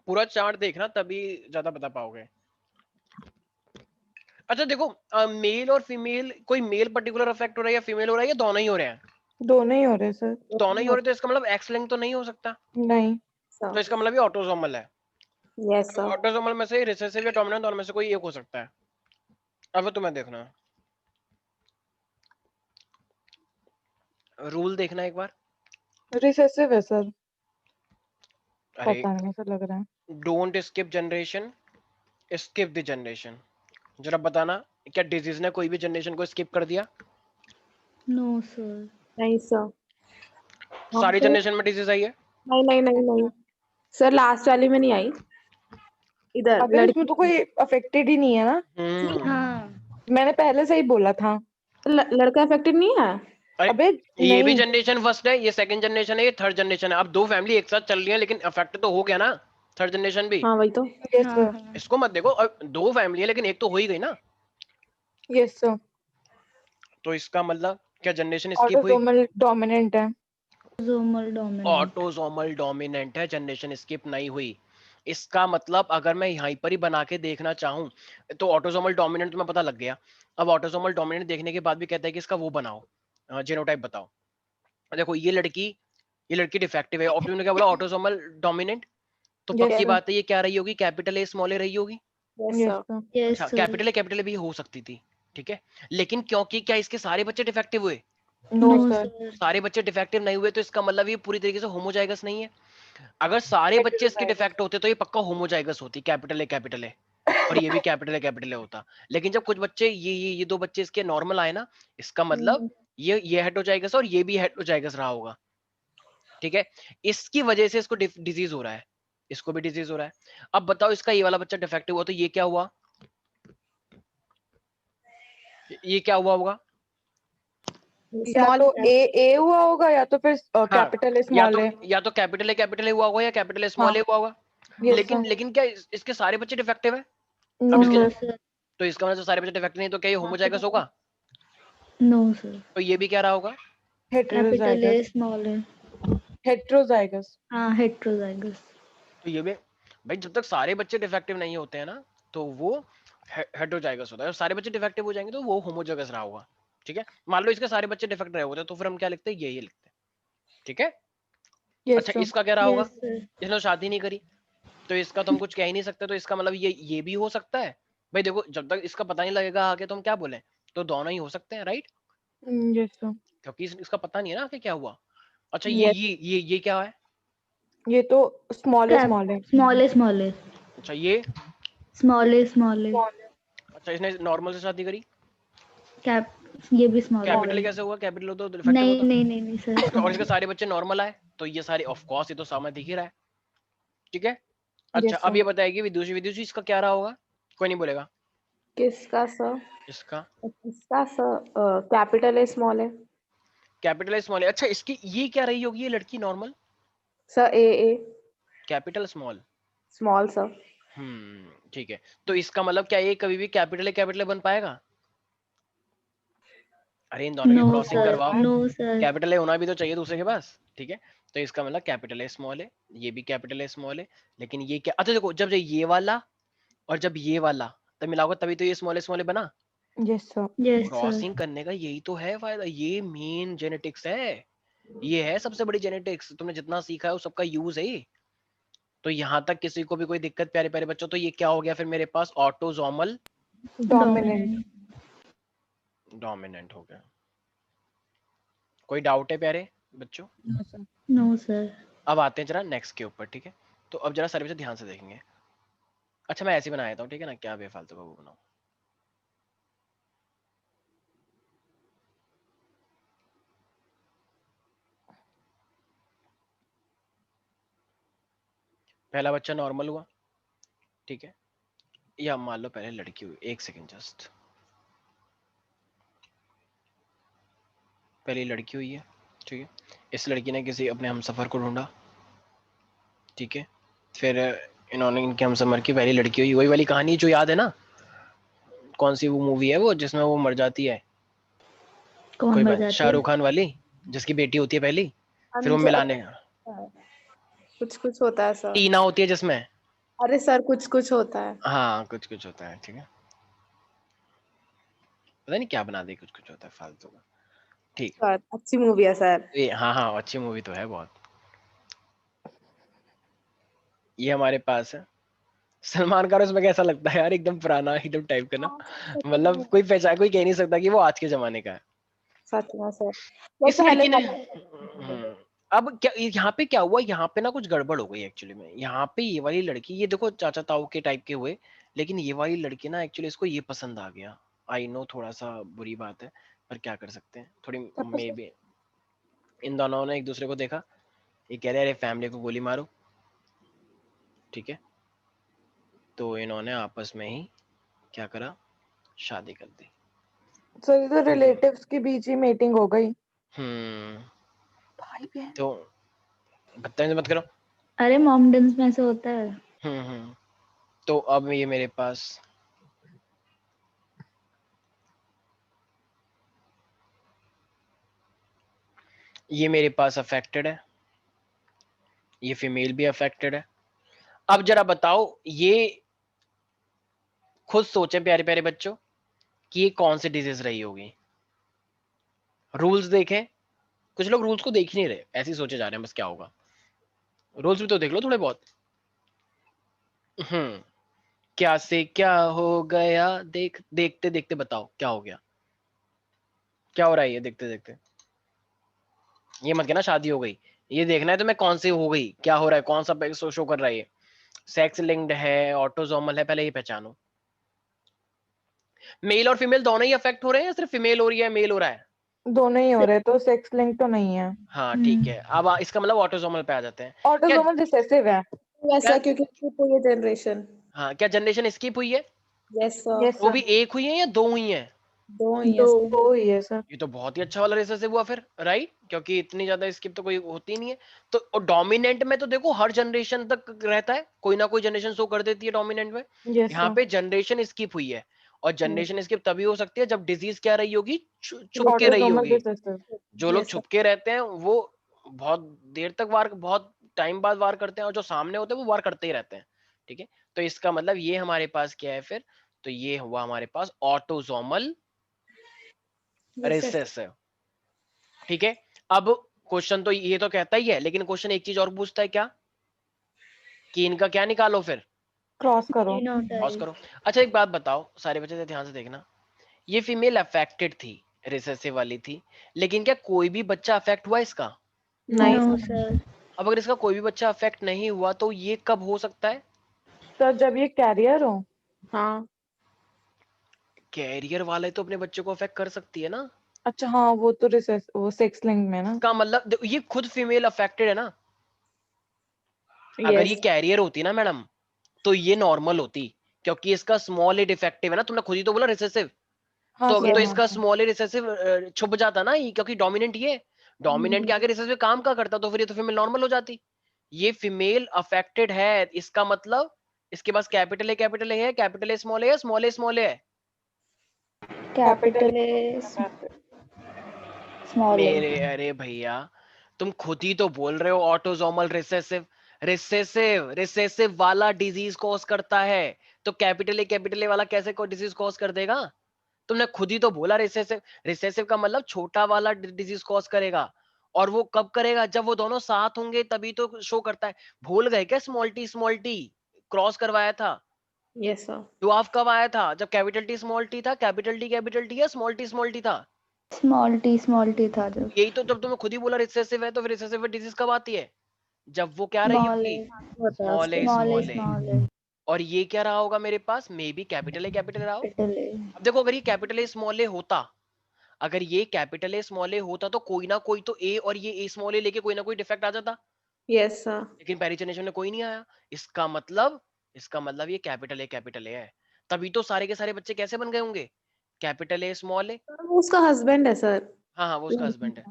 पूरा चार्ट देखना तभी ज्यादा बता पाओगे। अच्छा देखो, मेल और फीमेल, कोई मेल पर्टिकुलर अफेक्ट हो रहा है या फीमेल हो रहा है, या दोनों ही हो रहे हैं? दोनों ही हो रहे सर। दोनों ही हो रहे, तो इसका मतलब एक्स लिंक तो नहीं हो सकता, नहीं। Sir. तो इसका मतलब ये ऑटोसोमल है। Yes, तो sir. ऑटोसोमल में से रिसेसिव या डोमिनेंट दोनों में से कोई एक हो सकता है। अब तुम्हें देखना, रूल देखना एक बार। रिसेसिव है सर। अरे पता नहीं ऐसा लग रहा है। Don't skip generation, skip the generation. जरा बताना, क्या डिजीज ने कोई भी जनरेशन को स्किप कर दिया? No sir. नहीं सर। सारी जनरेशन में डिजीज आई है? नहीं नहीं नहीं नहीं सर, लास्ट वाली में नहीं आई। इधर अगर इसमें लड़की तो कोई अफेक्टेड ही नहीं है ना। हाँ। मैंने पहले से ही बोला था। लड़का अफेक्टेड नहीं है। अरे अबे ये भी नहीं। जनरेशन फर्स्ट है, ये सेकंड जनरेशन है, ये थर्ड जनरेशन है। अब दो फैमिली एक साथ चल रही है, लेकिन अफेक्ट तो हो गया ना थर्ड जनरेशन भी। हाँ वही तो। यस हाँ सर। हाँ। इसको मत देखो, अब दो फैमिली है लेकिन एक तो हो ही गई ना, यस सर। तो इसका मतलब क्या जनरेशन स्किप हुई? ऑटोसोमल डोमिनेंट है। Autosomal dominant. ऑटोसोमल डोमिनेंट है, जनरेशन स्किप नहीं हुई। इसका मतलब अगर मैं यहीं पर ही बना के देखना चाहूं, तो ऑटोसोमल डोमिनेंट तो मैं पता लग गया। अब ऑटोसोमल डोमिनेंट देखने के बाद भी कहता है कि इसका वो बनाओ, जीनोटाइप बताओ। देखो ये लड़की डिफेक्टिव है, और तुमने क्या बोला, ऑटोसोमल डोमिनेंट, तो यस पक्की सर। बात है ये क्या रही होगी, कैपिटल ए स्मॉल ए रही होगी। Yes yes sir. Sir. Yes अच्छा, सर। कैपिटल ए भी हो सकती थी, ठीक है। लेकिन क्योंकि क्या इसके सारे बच्चे डिफेक्टिव हुए? No no sir. सर। सारे बच्चे डिफेक्टिव नहीं हुए, तो इसका मतलब ये पूरी तरीके से होमोजाइगस नहीं है। अगर सारे बच्चे इसके हेटेरोजाइगस। डिफेक्ट होते तो ये पक्का होमोजाइगस होती, कैपिटल ए, और ये भी कैपिटल ए होता। लेकिन जब कुछ बच्चे ये दो बच्चे इसके नॉर्मल आए ना, इसका मतलब ये हेटेरोजाइगस और ये भी हेटेरोजाइगस रहा होगा, ठीक है। इसकी वजह से इसको डिजीज हो रहा है, इसको भी डिजीज हो रहा है। अब बताओ इसका ये वाला बच्चा डिफेक्टिव हुआ तो ये क्या हुआ, ये क्या हुआ होगा? या तो ए हुआ होगा या तो फिर हाँ, कैपिटल स्मॉल है। या तो कैपिटल ए हुआ होगा या कैपिटल हाँ। स्मॉल ए हुआ होगा। यस लेकिन सर। लेकिन क्या इसके सारे बच्चे डिफेक्टिव है? नो अब नो इसके, सर। सर। तो इसका मतलब सारे बच्चे डिफेक्टिव नहीं, तो क्या ये होमोजाइगस होगा? No sir. तो ये भी क्या रहा होगा? Capital A heterozygous. स्मॉल है। हेटेरोजाइगस। हाँ, हेट्रोजाइगस। तो ये भी भाई, जब तक सारे बच्चे डिफेक्टिव नहीं होते हैं ना, तो वो हेटेरोजाइगस होता है। और सारे बच्चे डिफेक्टिव हो जाएंगे तो वो होमोजाइगस रहा होगा, ठीक है। मान लो इसके सारे बच्चे डिफेक्ट रहे होते तो फिर हम क्या लिखते हैं, ये लिखते हैं, ठीक है। यस अच्छा, सर। इसका क्या रहा होगा? Yes sir. इसने शादी नहीं करी, तो इसका तो हम कुछ कह ही नहीं सकते, तो इसका मतलब ये भी हो सकता है। भाई देखो, जब तक इसका पता नहीं लगेगा आगे तो हम क्या बोले, तो दोनों ही हो सकते हैं, राइट। Yes sir. क्योंकि इसका पता नहीं है ना आगे क्या हुआ। अच्छा, यस। ये क्या है? ये तो स्मॉल है कैप स्मॉल है। स्मॉल है स्मॉल है। अच्छा, ये, स्मॉल है स्मॉल है। स्मॉल है। अच्छा इसने नॉर्मल से शादी करी, कैप ये भी स्मॉल है। Capital small. कैसे हुआ, कैपिटल हो तो डिफेक्टिव नहीं होता। नहीं नहीं नहीं सर, और स्मॉल इसके है। सारे बच्चे नॉर्मल आए, तो ये सारे ऑफ कोर्स ये तो सामने दिख ही रहा है, ठीक है। अच्छा, यस अब सर। ये बताएगी विदुषी, विदुषी इसका क्या रहा होगा? कोई नहीं बोलेगा किसका सर? इसका। किसका सर? कैपिटल है स्मॉल है। कैपिटल है स्मॉल है। अच्छा इसकी ये क्या रही होगी ये लड़की नॉर्मल? सर ए कैपिटल स्मॉल। Small sir. ठीक है। तो इसका मतलब क्या ये कभी भी कैपिटल बन पाएगा? अरे इन दोनों की नो क्रॉसिंग सर, करवाओ। No sir. कैपिटल ए होना भी तो चाहिए दूसरे के पास, ठीक है। तो इसका मतलब कैपिटल ए स्मॉल है, ये भी कैपिटल ए स्मॉल है, लेकिन ये क्या, अच्छा देखो जब ये वाला और जब ये वाला तब मिलाओगे तभी तो ये स्मॉल बना। Yes sir. Yes sir. Crossing करने का यही तो है फायदा, ये मेन जेनेटिक्स है, ये है सबसे बड़ी जेनेटिक्स। तुमने जितना सीखा है वो सबका यूज है ये। तो यहाँ तक किसी को भी कोई दिक्कत प्यारे प्यारे बच्चों, तो ये क्या हो गया फिर मेरे पास ऑटोसोमल डोमिनेंट। डोमिनेंट हो गया। कोई डाउट है प्यारे बच्चों? No sir. अब आते हैं जरा नेक्स्ट के ऊपर, ठीक है। तो अब जरा सारे बच्चे ध्यान से देखेंगे। अच्छा मैं ऐसे ही बनाया था, ठीक है ना, क्या बेफालतू बाबू बनाओ। पहला बच्चा नॉर्मल हुआ, ठीक है, या मान लो पहले लड़की हुई, एक सेकेंड जस्ट, पहले लड़की हुई है, ठीक है। इस लड़की ने किसी अपने हमसफर को ढूंढा, ठीक है। फिर इन्होंने इनके हमसफर की पहली लड़की हुई, वही वाली कहानी जो याद है ना, कौन सी वो मूवी है वो जिसमें वो मर जाती है, कौन कोई मर बात, जाती है? शाहरुख खान वाली, जिसकी बेटी होती है पहली, फिर वो मिलाने, कुछ होता है सर। टीना होती है जिसमें, अरे सर कुछ होता है। हाँ कुछ होता है, ठीक है। पता नहीं क्या बना दे, कुछ होता है फालतू का, ठीक। सर अच्छी मूवी है सर। ये हाँ अच्छी मूवी तो है बहुत। ये हमारे पास है सलमान खान, उसमें कैसा लगता है यार, एकदम पुराना एकदम टाइप का ना, मतलब कोई पहचान, कोई कह नहीं सकता कि वो आज के जमाने का है। सच में सर। वो इस पहले लड़की ने अब क्या यहाँ पे क्या हुआ, यहाँ पे ना कुछ गड़बड़ हो गई एक्चुअली में। यहाँ पे ये वाली लड़की, ये देखो चाचा ताऊ के टाइप के हुए, लेकिन ये वाली लड़की ना एक्चुअली इसको ये पसंद आ गया। आई नो थोड़ा सा बुरी बात है, पर क्या कर सकते हैं, थोड़ी मे बी। इन दोनों ने एक दूसरे को देखा, ये कह रहे अरे फैमिली को गोली मारो, ठीक है। तो इन्होंने आपस में ही क्या करा, शादी कर दी। सर ये तो रिलेटिव्स के बीच ही मीटिंग हो गई। भाई बहन। तो बदतमीजी मत करो। अरे मॉमडन्स में से होता है। तो अब ये मेरे पास अफेक्टेड है, ये फीमेल भी अफेक्टेड है। अब जरा बताओ, ये खुद सोचें प्यारे प्यारे बच्चों कि ये कौन सी डिजीज रही होगी। रूल्स देखें, कुछ लोग रूल्स को देख ही नहीं रहे, ऐसे ही सोचे जा रहे हैं बस क्या होगा। रूल्स भी तो देख लो थोड़े बहुत। क्या से क्या हो गया, देखते देखते बताओ क्या हो गया, क्या हो रहा है ये देखते देखते। ये मत कहना शादी हो गई, ये देखना है तुम्हें कौन सी हो गई, क्या हो रहा है, कौन सा शो कर रहा है ये, सेक्स लिंक्ड है, ऑटोसोमल है, पहले ये पहचानो। मेल और फीमेल दोनों ही अफेक्ट हो रहे हैं या सिर्फ फीमेल हो रही है, मेल हो रहा है? दोनों ही हो रहे, तो सेक्स लिंक तो नहीं है। हाँ ठीक है, अब इसका मतलब ऑटोसोमल पे आ जाते हैं। क्या ऑटोसोमल रिसेसिव है। वैसा क्योंकि ये जनरेशन। हाँ क्या जनरेशन स्किप हुई है? Yes sir. यस वो सर। भी एक हुई है या दो हुई है? दो ही है दो सर। दो ही है सर। ये तो बहुत ही अच्छा वाला रिसर्च हुआ फिर, राइट, क्योंकि इतनी ज्यादा स्किप तो कोई होती नहीं है। तो डोमिनेंट में तो देखो हर जनरेशन तक रहता है, कोई ना कोई जनरेशन शो कर देती है डोमिनेंट में। यस यहाँ सर। पे जनरेशन स्किप हुई है, और जनरेशन स्किप तभी हो सकती है जब डिजीज क्या रही होगी, छुप के रही ऑटोसोमल होगी। रिसेसिव। जो लोग Yes, sir. छुप के रहते हैं वो बहुत देर तक वार, बहुत टाइम बाद वार करते हैं, और जो सामने होते हैं वो वार करते ही रहते हैं, ठीक है। तो इसका मतलब ये हमारे पास क्या है फिर, तो ये हुआ हमारे पास ऑटोसोमल Yes, sir. रिसेसिव, ठीक है। अब क्वेश्चन तो ये तो कहता ही है, लेकिन क्वेश्चन एक चीज और पूछता है क्या, कि इनका क्या निकालो फिर, क्रॉस करो। क्रॉस करो। अच्छा एक बात बताओ सारे बच्चे ध्यान से देखना, ये फीमेल अफेक्टेड थी, रिसेसिव वाली थी, लेकिन क्या कोई भी बच्चा अफेक्ट हुआ इसका? नहीं नो सर। सर। अब अगर इसका कोई भी बच्चा अफेक्ट नहीं हुआ तो ये कब हो सकता है? सर जब ये कैरियर हो। हाँ। कैरियर वाले तो अपने बच्चे को अफेक्ट कर सकती है ना। अच्छा हाँ, वो तो वो सेक्स लिंक में ना। इसका मतलब ये खुद फीमेल अफेक्टेड है ना। अगर ये Yes. कैरियर होती ना मैडम, तो ये नॉर्मल होती, क्योंकि इसका स्मॉल ए डिफेक्टिव है ना, तुमने खुद ही तो बोला रिसेसिव। हाँ तो अगर सर तो हाँ इसका सर। स्मॉल ए रिसेसिव छुप जाता ना, क्योंकि डोमिनेंट ये, डोमिनेंट के आगे रिसेसिव काम क्या करता, तो फिर ये तो फीमेल नॉर्मल हो जाती। ये फीमेल अफेक्टेड है, इसका मतलब इसके पास कैपिटल ए है, कैपिटल ए स्मॉल है, स्मॉल ए है। कैपिटल ए स्मॉल ए। मेरे अरे भैया तुम खुद ही तो बोल रहे हो ऑटोसोमल रिसेसिव, रिसेसिव वाला डिजीज कॉज करता है, तो कैपिटल ए वाला कैसे को डिजीज कॉज कर देगा? तुमने खुद ही तो बोला रिसेसिव, रिसेसिव का मतलब छोटा वाला डिजीज कॉज करेगा, और वो कब करेगा? जब वो दोनों साथ होंगे तभी तो शो करता है। भूल गए क्या स्मॉल टी क्रॉस करवाया था? Yes sir. डुआफ कब आया था? जब कैपिटल टी स्मॉल टी था, कैपिटल टी या स्मॉल टी था? स्मॉल टी था जब। यही तो, जब तुम्हें खुद ही बोला रिसेसिव है, तो फिर रिसेसिव डिजीज कब आती है? जब वो क्या रही स्मॉल होगी, ए स्मॉल ए। स्मॉल ए और ये क्या रहा होगा मेरे पास, मे बी कैपिटल ए रहा हो। Capital A. अब देखो अगर ये कैपिटल ए स्मॉल ए होता, अगर ये कैपिटल ए स्मॉल ए होता तो कोई ना कोई तो ए और ये ए स्मॉल ए लेके कोई ना कोई डिफेक्ट आ जाता, यस सर। लेकिन पहली जनरेशन में कोई नहीं आया। इसका मतलब ये कैपिटल ए है, तभी तो सारे के सारे बच्चे कैसे बन गए होंगे, कैपिटल ए स्मॉल ए। वो उसका हस्बैंड है सर। हाँ हाँ वो उसका हस्बैंड है,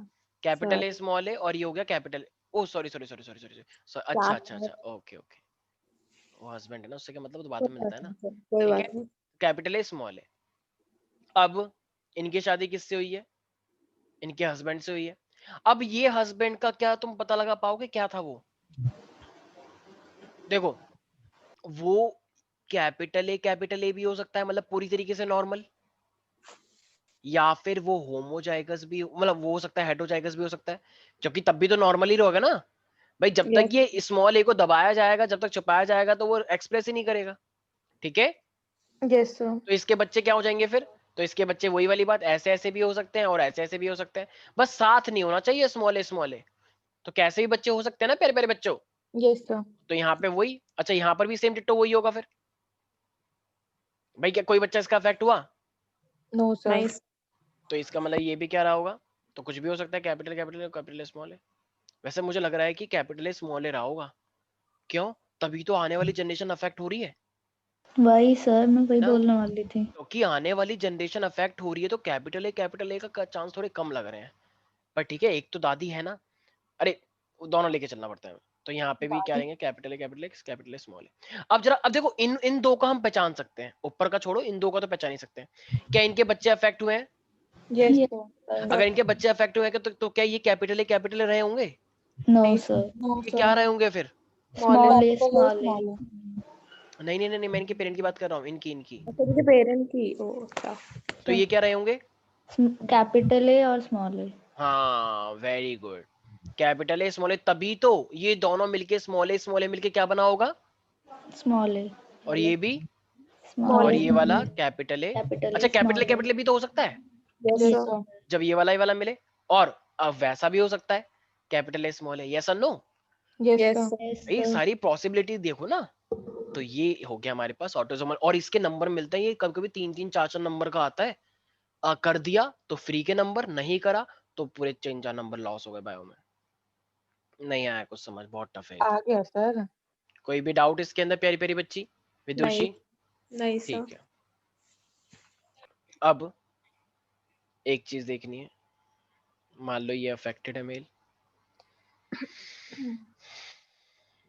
capital sir A small A, और ये हो गया capital, oh sorry sorry sorry sorry sorry, अच्छा अच्छा अच्छा, ओके ओके, वो हस्बैंड है ना, उससे क्या मतलब, तो बाद में मिलता है ना। कोई ठीक बात है, नहीं। कैपिटल ए स्मॉल ए। अब इनकी शादी किससे हुई है? इनके हस्बैंड से हुई है। अब ये हस्बैंड का क्या तुम पता लगा पाओगे क्या था वो? देखो वो कैपिटल ए भी हो सकता है, मतलब पूरी तरीके से नॉर्मल, या फिर वो होमोजाइगस भी, मतलब वो हो सकता है हेटेरोजाइगस भी हो सकता है, जबकि तब भी तो नॉर्मल ही रहेगा ना भाई। जब तक यस ये स्मॉल ए को दबाया जाएगा, जब तक छुपाया जाएगा, तो वो एक्सप्रेस ही नहीं करेगा। ठीक है, यस सर। तो इसके बच्चे क्या हो जाएंगे फिर? तो इसके बच्चे वही वाली बात, ऐसे ऐसे भी हो सकते हैं और ऐसे ऐसे भी हो सकते हैं, बस साथ नहीं होना चाहिए स्मॉल ए। तो कैसे भी बच्चे हो सकते हैं ना, प्यारे प्यारे बच्चों। Yes sir. तो यहाँ पे वही, अच्छा यहाँ पर भी सेम डिट्टो वही होगा फिर भाई। क्या कोई बच्चा इसका अफेक्ट हुआ? No sir. नाइस। तो इसका मतलब ये भी क्या रहा होगा, तो कुछ भी हो सकता है, कैपिटल ए स्मॉल ए। वैसे मुझे लग रहा है कि कैपिटल ए स्मॉल ए रहा होगा। क्यों? तभी तो आने वाली जनरेशन अफेक्ट हो रही है वही सर, मैं वही ना, बोलने वाली थी। क्योंकि आने वाली जनरेशन अफेक्ट हो रही है, तो कैपिटल ए का चांस थोड़े कम लग रहे हैं। पर ठीक है, एक तो दादी है ना, अरे दोनों लेके चलना पड़ता है। तो यहाँ पे भी क्या रहेंगे, कैपिटल ए स्मॉल ए। अब जरा, अब देखो इन दो का हम पहचान सकते हैं, ऊपर का छोड़ो, इन दो का तो पहचान ही सकते हैं। क्या इनके बच्चे अफेक्ट हुए हैं? यस ये सर। अगर इनके बच्चे अफेक्ट हुए हैं तो क्या ये कैपिटल ए रहे होंगे? नो नहीं सर। नो ये सर। क्या रहे होंगे फिर? स्मॉल ए नहीं नहीं नहीं नहीं, मैं इनके पेरेंट की बात कर रहा हूँ, इनकी। अच्छा इनके पेरेंट की, ओ अच्छा। तो ये क्या रहे होंगे? कैपिटल ए और स्मॉल ए। हाँ very good, capital A small A, तभी तो ये दोनों मिलके स्मॉल ए मिलके क्या बना होगा, स्मॉल ए और ये भी, स्मॉल और ए ये वाला कैपिटल ए। कैपिटल अच्छा ए स्मॉल कैपिटल ए भी तो हो सकता है, यस यस सर। सर। जब ये वाला मिले। और अब वैसा भी हो सकता है, capital A small A, yes और no. Yes yes sir. Sir. A. Yes भाई सर। सारी पॉसिबिलिटी देखो ना। तो ये हो गया हमारे पास ऑटोसोमल, और इसके नंबर मिलते हैं, ये कभी कभी 3-3 4-4 नंबर का आता है। कर दिया तो फ्री के नंबर, नहीं करा तो पूरे 3-4 नंबर लॉस हो गए बायो में। नहीं आया कुछ समझ, बहुत टफ है ये आ तो। गया सर। कोई भी डाउट इसके अंदर प्यारी प्यारी बच्ची नहीं। विदुषी? नहीं सर। ठीक है, अब एक चीज देखनी है, मान लो ये अफेक्टेड है मेल,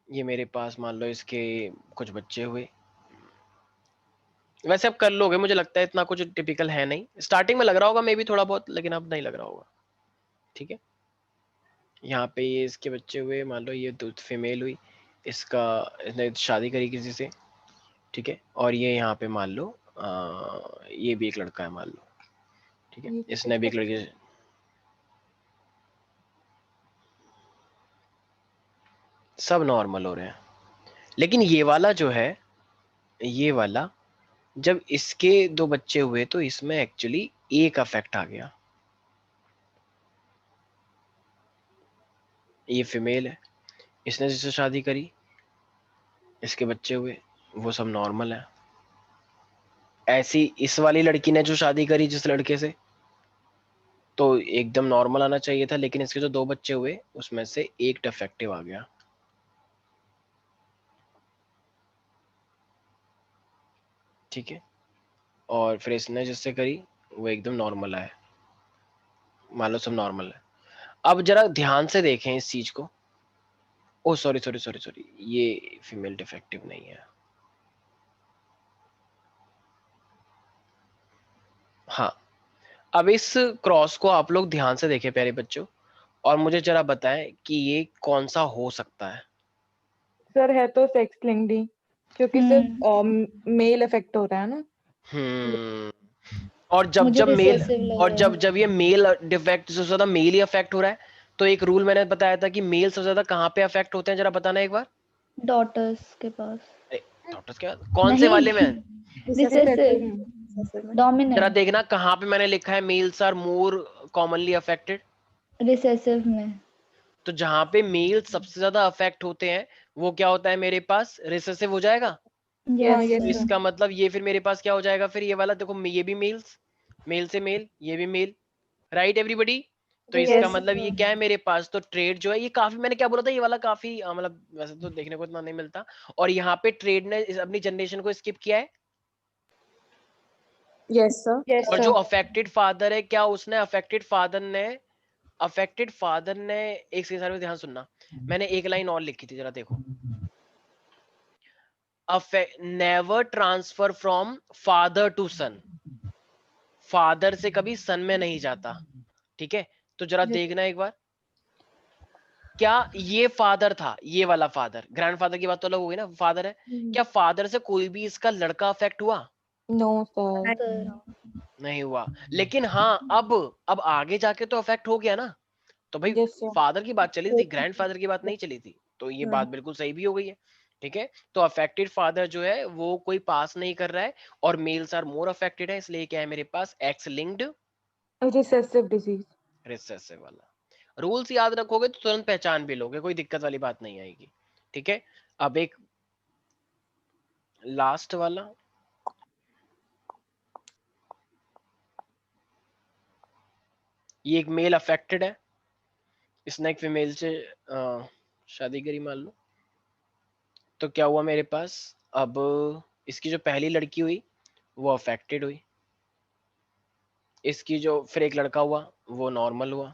ये मेरे पास मान लो इसके कुछ बच्चे हुए। वैसे अब कर लोगे, मुझे लगता है इतना कुछ टिपिकल है नहीं, स्टार्टिंग में लग रहा होगा मे भी थोड़ा बहुत, लेकिन अब नहीं लग रहा होगा। ठीक है, यहाँ पे ये इसके बच्चे हुए, मान लो ये फीमेल हुई, इसका इसने शादी करी किसी से, ठीक है, और ये यहाँ पे मान लो ये भी एक लड़का है मान लो, ठीक है, ये इसने भी एक लड़के से, सब नॉर्मल हो रहे हैं। लेकिन ये वाला जो है, ये वाला जब इसके 2 बच्चे हुए तो इसमें एक्चुअली एक अफेक्ट आ गया। ये फीमेल है, इसने जिससे शादी करी, इसके बच्चे हुए, वो सब नॉर्मल है। ऐसी इस वाली लड़की ने जो शादी करी जिस लड़के से, तो एकदम नॉर्मल आना चाहिए था, लेकिन इसके जो 2 बच्चे हुए उसमें से एक डिफेक्टिव आ गया। ठीक है, और फिर इसने जिससे करी वो एकदम नॉर्मल है, मान लो सब नॉर्मल है। अब जरा ध्यान से देखें इस चीज को। ओ सॉरी सॉरी सॉरी सॉरी, ये फीमेल डिफेक्टिव नहीं है। हाँ, अब इस क्रॉस को आप लोग ध्यान से देखें प्यारे बच्चों, और मुझे जरा बताएं कि ये कौन सा हो सकता है। सर है तो सेक्स लिंक्ड ही, क्योंकि सिर्फ मेल इफेक्ट हो रहा है ना। और जब मुझे जब मेल, रिसेसिव लग और रहा जब है। जब ये मेल डिफेक्ट सबसे ज्यादा मेल ही अफेक्ट हो रहा है, तो एक रूल मैंने बताया था कि मेल सबसे ज्यादा कहाँ पे अफेक्ट होते हैं, जरा बताना एक बार। डॉटर्स के पास डॉक्टर्स क्या, कौन से नहीं वाले में? रिसेसिव जरा डोमिनेंट देखना कहाँ पे मैंने लिखा है males are more commonly affected. Recessive में। तो जहां पे मेल सबसे ज्यादा अफेक्ट होते हैं वो क्या होता है मेरे पास, रिसेसिव हो जाएगा। हाँ यस यस तो सर। इसका मतलब ये फिर मेरे पास क्या हो जाएगा, फिर ये वाला देखो, ये भी मेल्स, मेल से मेल, ये भी मेल, राइट एवरीबडी। तो इसका Yes, मतलब ये क्या है मेरे पास, तो ट्रेड जो है ये काफी, मैंने क्या बोला था, ये वाला काफी मतलब वैसे तो देखने को इतना नहीं मिलता, और यहाँ पे ट्रेड ने अपनी जनरेशन को स्किप किया है। yes, sir. यस और जो सर। अफेक्टेड फादर है, क्या उसने अफेक्टेड फादर ने एक सेकंड में ध्यान सुनना, मैंने एक लाइन और लिखी थी, जरा देखो, never transfer from father to son, father से कभी सन में नहीं जाता, ठीक है। तो जरा देखना एक बार, क्या ये फादर था, ये वाला फादर, ग्रैंडफादर की बात तो अलग हो गई ना, फादर है, क्या फादर से कोई भी इसका लड़का अफेक्ट हुआ? No sir. नहीं हुआ। लेकिन हाँ, अब आगे जाके तो अफेक्ट हो गया ना, तो भाई यस सर। फादर की बात चली थी, ग्रैंडफादर की बात नहीं चली थी, तो ये बात बिल्कुल सही भी हो गई है, ठीक है। तो अफेक्टेड फादर जो है वो कोई पास नहीं कर रहा है, और मेल्स आर मोर अफेक्टेड है, इसलिए क्या है मेरे पास, X linked recessive disease. Recessive वाला। रूल्स याद रखोगे तो तुरंत पहचान भी लोगे, कोई दिक्कत वाली बात नहीं आएगी, ठीक है। अब एक लास्ट वाला, ये एक मेल अफेक्टेड है, इसने एक फीमेल से शादी करी मान लो, तो क्या हुआ मेरे पास, अब इसकी जो पहली लड़की हुई वो अफेक्टेड हुई, इसकी जो फिर एक लड़का हुआ वो नॉर्मल हुआ,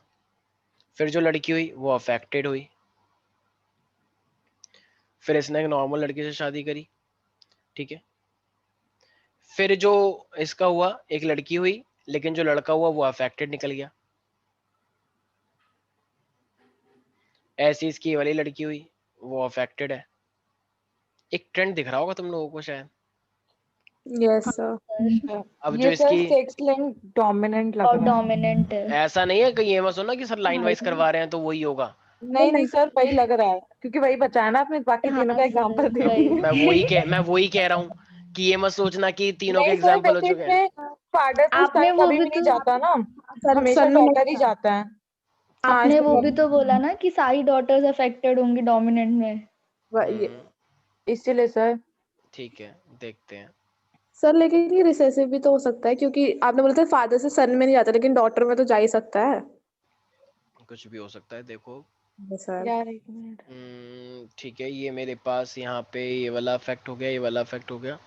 फिर जो लड़की हुई वो अफेक्टेड हुई, फिर इसने एक नॉर्मल लड़की से शादी करी, ठीक है। फिर जो इसका हुआ, एक लड़की हुई, लेकिन जो लड़का हुआ वो अफेक्टेड निकल गया, ऐसी इसकी वाली लड़की हुई, वो अफेक्टेड है। एक ट्रेंड दिख रहा होगा तुम लोगों को शायद। Yes, sir. अब जो ये सर इसकी, सेक्स लिंक डोमिनेंट लग और रहा है। डोमिनेंट है। ऐसा नहीं है कहीं ये मत सुनना कि सर लाइन वाइज करवा रहे हैं तो वही होगा। नहीं नहीं सर, वही लग रहा है, क्योंकि वही बचा है ना, आपने बाकी हाँ तीनों का एग्जांपल सर दे वही। दिया। मैं वही कह रहा हूँ कि ये मत सोचना कि तीनों के नहीं सर, एग्जाम्पल हो वैसे चुके हैं। इसमें फादर टू सन आपने वो कभी भी भी नहीं तो जाता ना, हमेशा सन में डॉटर ही जाता है। हाँ आपने वो सर भी तो बोला ना कि सारी डॉटर्स अफेक्टेड होंगी डोमिनेंट में। इसीलिए सर। ठीक है, देखते हैं। सर लेकिन ये रिसेसिव भी तो हो सकता है, क्योंकि आपने बोला था फादर से सन में नहीं जाता, लेकिन डॉटर में तो जा ही सकता है। कुछ भी हो सकता है, देखो। सर यार एक मिनट। ठीक है, ये मेरे पास यहाँ पे ये वाला अफेक्ट हो गया, ये वाला अफेक्ट हो गया।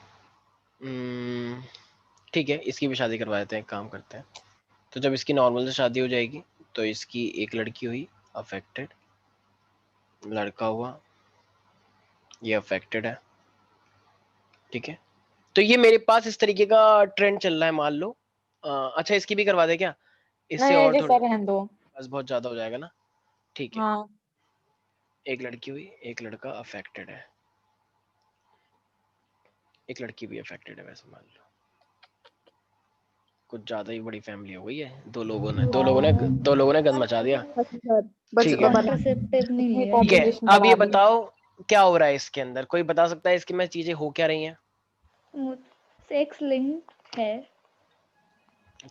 ठीक है, इसकी भी शादी करवा देते हैं, एक काम करते हैं। तो जब इसकी नॉर्मल से शादी हो जाएगी, तो इसकी एक लड़की हुई अफेक्टेड, लड़का हुआ ये अफेक्टेड है, ठीक है। तो ये मेरे पास इस तरीके का ट्रेंड चल रहा है, मान लो। अच्छा, इसकी भी करवा दे क्या, इससे नहीं और नहीं थोड़ा, सर, रहने दो। बस बहुत ज्यादा हो जाएगा ना, ठीक है। हाँ एक लड़की हुई, एक लड़का अफेक्टेड है, एक लड़की भी अफेक्टेड है, वैसे मान लो कुछ ज्यादा ही बड़ी फैमिली हो गई है, दो लोगों ने गंद मचा दिया, बच ठीक है। कॉन्ट्रासेप्टिव नहीं इतनी लिया। ठीक है, पॉपुलेशन अब ये बढ़ा दी। बताओ क्या हो रहा है इसके अंदर, कोई बता सकता है इसकी में चीजें हो क्या रही हैं? सेक्स लिंक है।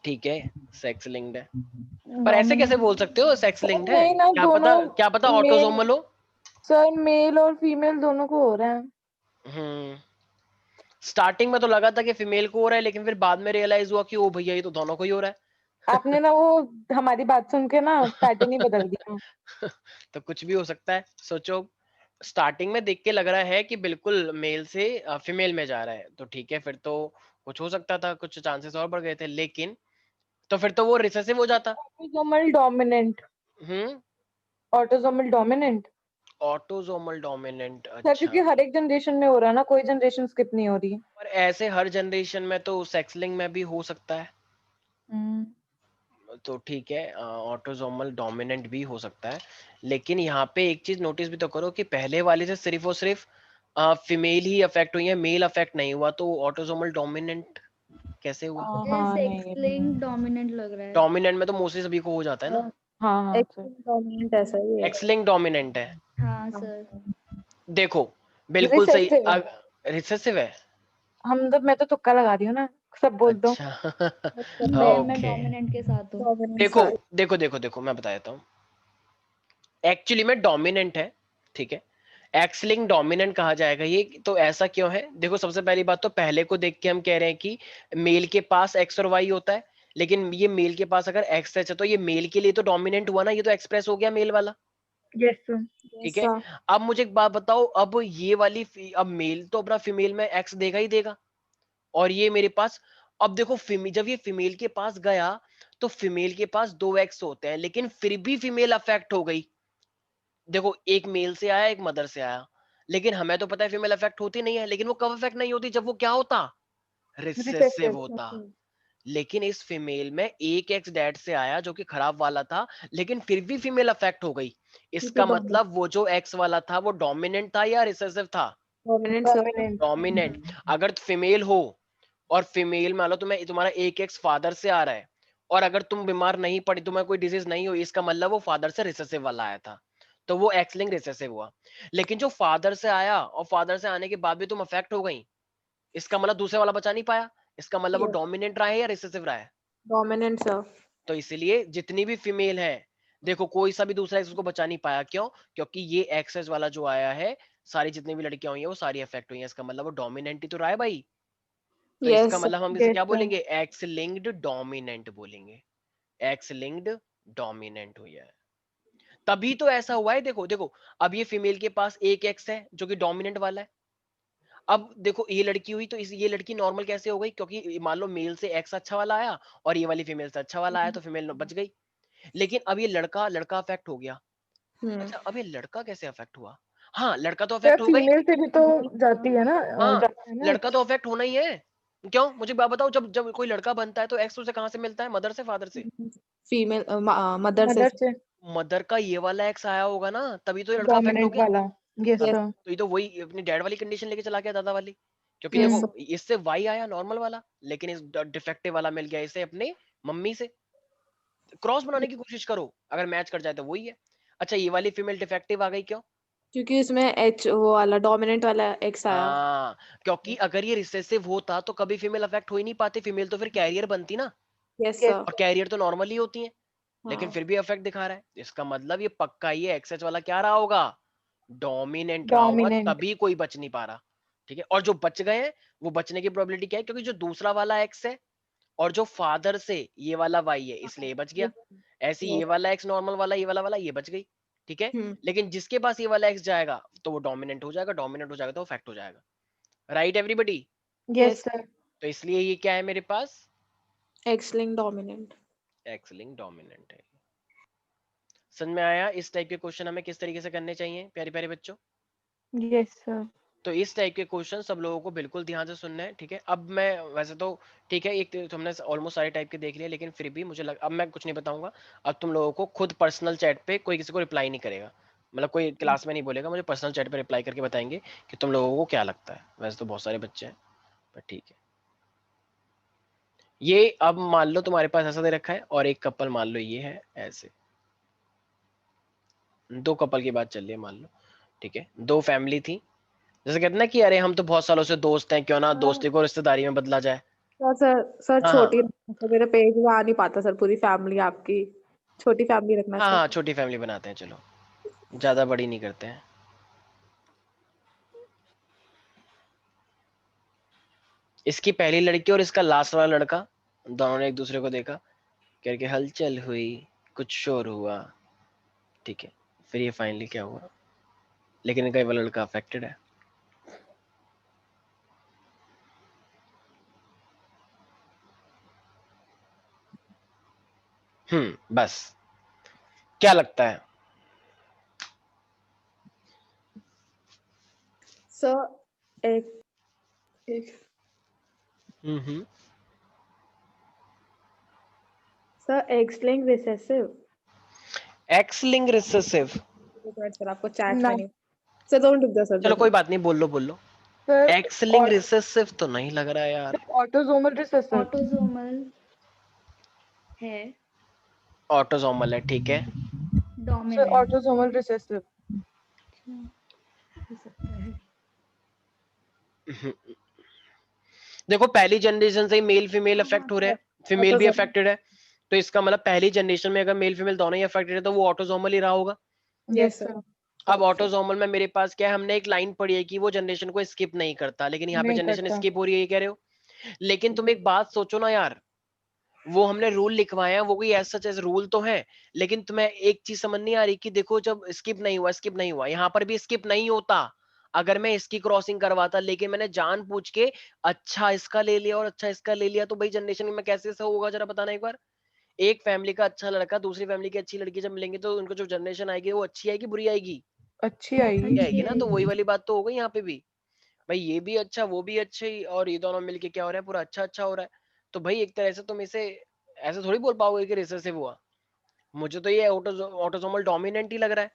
ठीक है, सेक्स लिंक्ड है, पर ऐसे कैसे बोल सकते हो सेक्स लिंक्ड है? नहीं ना, दोनों क्या पता मेल, ऑटोसोमल हो। सर मेल और फीमेल दोनों को हो रहा है। स्टार्टिंग में तो लगा था कि फीमेल को हो रहा है, लेकिन फिर बाद में रियलाइज हुआ कि ओ भैया ये तो दोनों को ही हो रहा आपने ना वो हमारी बात सुन के ना पैटर्न ही बदल दिया। है। तो कुछ भी हो सकता है, सोचो। स्टार्टिंग में देख के लग रहा है कि बिल्कुल मेल से फीमेल में जा रहा है, तो ठीक है, फिर तो कुछ हो सकता था, कुछ चांसेस और बढ़ गए थे, लेकिन तो फिर तो वो रिसेसिव हो जाता। Autosomal dominant. Autosomal dominant. Autosomal dominant, sir क्योंकि अच्छा। हर एक जनरेशन में हो रहा है ना, कोई जनरेशन स्किप नहीं हो रही। पर ऐसे हर जनरेशन में तो सेक्स लिंक में भी हो सकता है, तो ठीक है, ऑटोसोमल डोमिनेंट भी हो सकता है। लेकिन यहाँ पे एक चीज नोटिस भी तो करो कि पहले वाले से सिर्फ और सिर्फ फीमेल ही अफेक्ट हुई है, मेल अफेक्ट नहीं हुआ, तो ऑटोसोमल डोमिनेंट कैसे हुआ? हाँ नहीं सेक्स लिंक डोमिनेंट लग रहा है। डोमिनेंट में तो मोस्टली सभी को हो जाता है ना। हाँ हाँ सर। एक्सलिंग डोमिनेंट ऐसा ही है। एक्स लिंक डोमिनेंट है, हाँ सर। देखो बिल्कुल सही। रिसेसिव है। रिसेसिव है, मैं तो तुक्का लगा रही हूँ ना, सब बोल दो। अच्छा। मैं ओके, डोमिनेंट के साथ हूँ। डोमिनेंट देखो साइड। देखो देखो देखो मैं बता देता हूँ, एक्चुअली में डोमिनेंट है, ठीक है। एक्स लिंक डोमिनेंट कहा जाएगा ये, तो ऐसा क्यों है? देखो सबसे पहली बात तो पहले को देख के हम कह रहे हैं कि मेल के पास एक्स और वाई होता है, लेकिन ये मेल के पास अगर एक्स है तो ये मेल के लिए तो डोमिनेंट हुआ ना, ये तो एक्सप्रेस हो गया मेल वाला, यस सर। ठीक है। ऐसा। अब मुझे एक बात बताओ, अब ये वाली अब मेल तो अपना फीमेल में एक्स देगा ही देगा, और ये मेरे पास, अब देखो जब ये फीमेल के पास गया तो फीमेल के पास दो एक्स होते हैं, लेकिन फिर भी फीमेल अफेक्ट हो गई। देखो एक मेल से आया, एक मदर से आया, लेकिन हमें तो पता है फीमेल अफेक्ट होती नहीं है, लेकिन वो कब अफेक्ट नहीं होती? जब वो क्या होता? Recessive recessive. होता। लेकिन इस फीमेल में एक एक्स डैड से आया जो कि खराब वाला था, लेकिन फिर भी फीमेल अफेक्ट हो गई। क्योंकि इसका मतलब वो जो एक्स वाला था वो डोमिनेंट था या रिसेसिव था? Dominant sir. डोमिनेंट। डोमिनेंट। अगर फीमेल हो और फीमेल मान लो तुम्हें तुम्हारा एक एक्स फादर से आ रहा है, और अगर तुम बीमार नहीं पड़ी, तुम्हें कोई डिजीज नहीं हुई, इसका मतलब वो फादर से रिसेसिव वाला आया था, तो वो एक्स लिंक रिसेसिव हुआ। लेकिन जो फादर से आया और फादर से आने के बाद भी तुम अफेक्ट हो गई, इसका मतलब दूसरे वाला बचा नहीं पाया, इसका मतलब वो यस। डोमिनेंट रहा है या रिसेसिव रहा है? Dominant sir. तो इसलिए जितनी भी फीमेल है, देखो कोई सा भी दूसरा एक्स उसको बचा नहीं पाया, क्यों? क्योंकि ये एक्सेस वाला जो आया है, सारी जितनी भी लड़कियां हुई हैं वो सारी अफेक्ट हुई हैं, इसका मतलब वो डोमिनेंट ही तो रहा है भाई। तो इसका यस सर। मतलब हम इसे यस क्या सर। बोलेंगे? एक्स लिंक्ड डोमिनेंट बोलेंगे। एक्स लिंक्ड डोमिनेंट हुई है, तभी तो ऐसा हुआ है। देखो देखो, अब ये फीमेल के पास एक एक्स है जो कि डोमिनेंट वाला है। अब देखो ये लड़की हुई तो ये लड़की नॉर्मल कैसे हो गई? क्योंकि मान लो मेल से एक्स अच्छा वाला आया और ये वाली फीमेल से अच्छा वाला आया, तो फीमेल बच गई। लेकिन अब ये लड़का लड़का अफेक्ट हो गया। हम्म। अच्छा, अब ये लड़का कैसे अफेक्ट हुआ? हाँ, लड़का तो सर अफेक्ट होगा ही। फीमेल से भी तो जाती है ना, हाँ, जाता है ना। लड़का तो अफेक्ट होना ही है। क्यों? मुझे बात बताओ, जब जब कोई लड़का बनता है तो एक्स उसे कहाँ से मिलता है? मदर से, फादर से? फीमेल मदर से। मदर से। मदर का ये वाला एक्स आया होगा ना, तभी तो ये लड़का अफेक्ट हो डोमिनेंट गया। वाला। यस तब यस। सर। तो ये तो वही अपनी डैड वाली कंडीशन लेके चला गया, दादा वाली। क्योंकि यस देखो हम्म। सर। इससे वाई आया नॉर्मल वाला, लेकिन इस डिफेक्टिव वाला मिल गया इसे अपने मम्मी से। क्रॉस बनाने की कोशिश करो, अगर मैच कर जाए तो वही है। अच्छा, ये वाली फीमेल डिफेक्टिव आ गई, क्यों? क्योंकि इसमें एच वो वाला डोमिनेंट वाला एक्स आया। हाँ, क्योंकि अगर ये रिसेसिव होता तो कभी फीमेल अफेक्ट हो ही नहीं पाती, फीमेल तो फिर कैरियर बनती ना, यस यस। सर। और कैरियर तो नॉर्मली होती है, लेकिन हाँ। फिर भी अफेक्ट दिखा रहा है। इसका मतलब ये पक्का ये एक्सएच वाला क्या रहा होगा? डोमिनेंट रहा होगा, डोमिनेंट। तभी कोई बच नहीं पा रहा। ठीक है, और जो बच गए हैं वो बचने की प्रोबेबिलिटी क्या है? क्योंकि जो दूसरा वाला एक्स है और जो फादर से ये वाला वाई है, इसलिए ये बच गया। ऐसे ही ये यस। वाला एक्स नॉर्मल वाला, ये वाला ये बच गई। ठीक है, हम्म। लेकिन जिसके पास ये वाला एक्स जाएगा तो वो डोमिनेंट हो जाएगा, डोमिनेंट हो जाएगा तो अफेक्ट हो जाएगा। Right everybody? Yes yes. Sir. तो इसलिए ये क्या है मेरे पास? X link dominant. X link dominant है। समझ में आया इस टाइप के क्वेश्चन हमें किस तरीके से करने चाहिए प्यारे प्यारे बच्चों? Yes sir. तो इस टाइप के क्वेश्चन सब लोगों को बिल्कुल ध्यान से सुनना है, ठीक है। अब मैं वैसे तो ठीक है, एक तो हमने ऑलमोस्ट सारे टाइप के देख लिया, लेकिन फिर भी अब मैं कुछ नहीं बताऊंगा। अब तुम लोगों को खुद पर्सनल चैट पे कोई किसी को रिप्लाई नहीं करेगा, मतलब कोई क्लास में नहीं बोलेगा, मुझे पर्सनल चैट पे रिप्लाई करके बताएंगे कि तुम लोगों को क्या लगता है। वैसे तो बहुत सारे बच्चे हैं, पर ठीक है। ये अब मान लो तुम्हारे पास ऐसा दे रखा है, और एक कपल मान लो ये है ऐसे, दो कपल की बात चल रही है मान लो, ठीक है। दो फैमिली थी, जैसे कहते हैं ना कि अरे हम तो बहुत सालों से दोस्त हैं, क्यों ना दोस्ती को रिश्तेदारी में बदला जाए। सर सर हाँ हाँ, छोटी तो मेरे पेज में आ नहीं पाता सर, पूरी फैमिली आपकी। छोटी फैमिली रखना हाँ सर। हाँ, छोटी फैमिली बनाते हैं, चलो ज्यादा बड़ी नहीं करते हैं। इसकी पहली लड़की और इसका लास्ट वाला लड़का, दोनों ने एक दूसरे को देखा, करके हलचल हुई, कुछ शोर हुआ, ठीक है। फिर ये फाइनली क्या हुआ, लेकिन इनका ये वाला लड़का अफेक्टेड है। बस क्या लगता है? सर एक sir x link recessive. X link recessive? Sir आपको चैट ना में नहीं। सर दोनों रुक जाओ सर। चलो कोई बात नहीं, बोल लो। सर एक्स लिंक रिसेसिव तो नहीं लग रहा है यार। Autosomal recessive. ऑटोसोमल है, ऑटोसोमल है, ठीक है। Sir dominant autosomal recessive. हो सकता है। देखो पहली जनरेशन से ही मेल फीमेल हाँ अफेक्ट हो रहे हैं, फीमेल भी ऑटोसोमल। अफेक्टेड है, तो इसका मतलब पहली जनरेशन में अगर मेल फीमेल दोनों ही अफेक्टेड है तो वो ऑटोसोमल ही रहा होगा। Yes yes sir. सर। अब ऑटोसोमल में मेरे पास क्या है, हमने एक लाइन पढ़ी है कि वो जनरेशन को स्किप नहीं करता, लेकिन यहाँ पे नहीं जनरेशन करता। स्किप हो रही है, ये कह रहे हो। लेकिन तुम एक बात सोचो ना यार, वो हमने रूल लिखवाया है, वो कोई ऐसा जैसे रूल तो है, लेकिन तुम्हें एक चीज समझ नहीं आ रही कि देखो जब स्किप नहीं हुआ, यहाँ पर भी स्किप नहीं होता अगर मैं इसकी क्रॉसिंग करवाता, लेकिन मैंने जान पूछ के अच्छा इसका ले लिया और अच्छा इसका ले लिया, तो भाई जनरेशन में कैसे ऐसा होगा, जरा बताना एक बार। एक फैमिली का अच्छा लड़का दूसरी फैमिली की अच्छी लड़की जब मिलेंगे तो उनको जो जनरेशन आएगी वो अच्छी आएगी बुरी आएगी? अच्छी आएगी। बुरी अच्छी आएगी ना, तो वही आएगी। वाली बात तो हो गई यहाँ पे भी। भाई ये भी अच्छा वो भी अच्छे ही, और ये दोनों मिलके क्या हो रहा है, पूरा अच्छा अच्छा हो रहा है। तो भाई एक तरह से तुम इसे ऐसे थोड़ी बोल पाओगे कि रिसेसिव हुआ। मुझे तो ये ऑटोसोमल डोमिनेंट ही लग रहा है।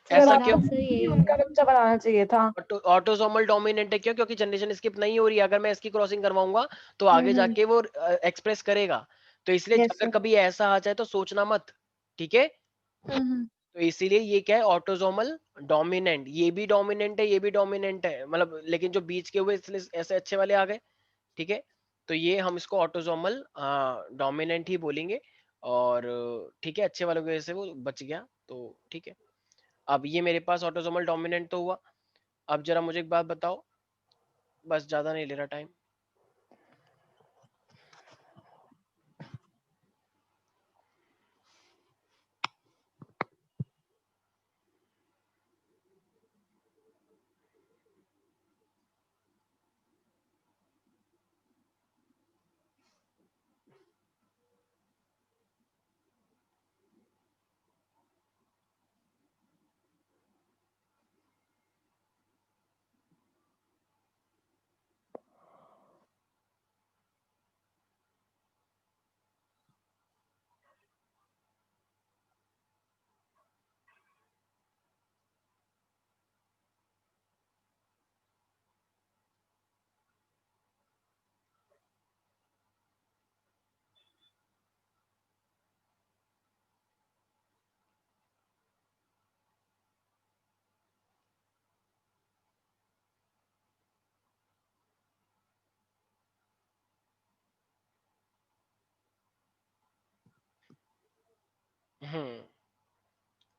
सर ऐसा क्यों? आपको आंसर यही उनका होगा। बच्चा बनाना चाहिए था। ऑटोसोमल डोमिनेंट है क्यों? क्योंकि जनरेशन स्किप नहीं हो रही है, अगर मैं इसकी क्रॉसिंग करवाऊंगा तो आगे हम्म। जाके वो एक्सप्रेस करेगा। तो इसलिए यस अगर सर। कभी ऐसा आ जाए तो सोचना मत, ठीक है। हम्म। तो इसीलिए ये क्या है, ऑटोसोमल डोमिनेंट, ये भी डोमिनेंट है ये भी डोमिनेंट है, मतलब लेकिन जो बीच के हुए इसलिए ऐसे अच्छे वाले आ गए, ठीक है। तो ये हम इसको ऑटोसोमल डोमिनेंट ही बोलेंगे, और ठीक है, अच्छे वालों की वजह से वो बच गया, तो ठीक है। अब ये मेरे पास ऑटोसोमल डोमिनेंट तो हुआ। अब जरा मुझे एक बात बताओ, बस ज्यादा नहीं ले रहा टाइम।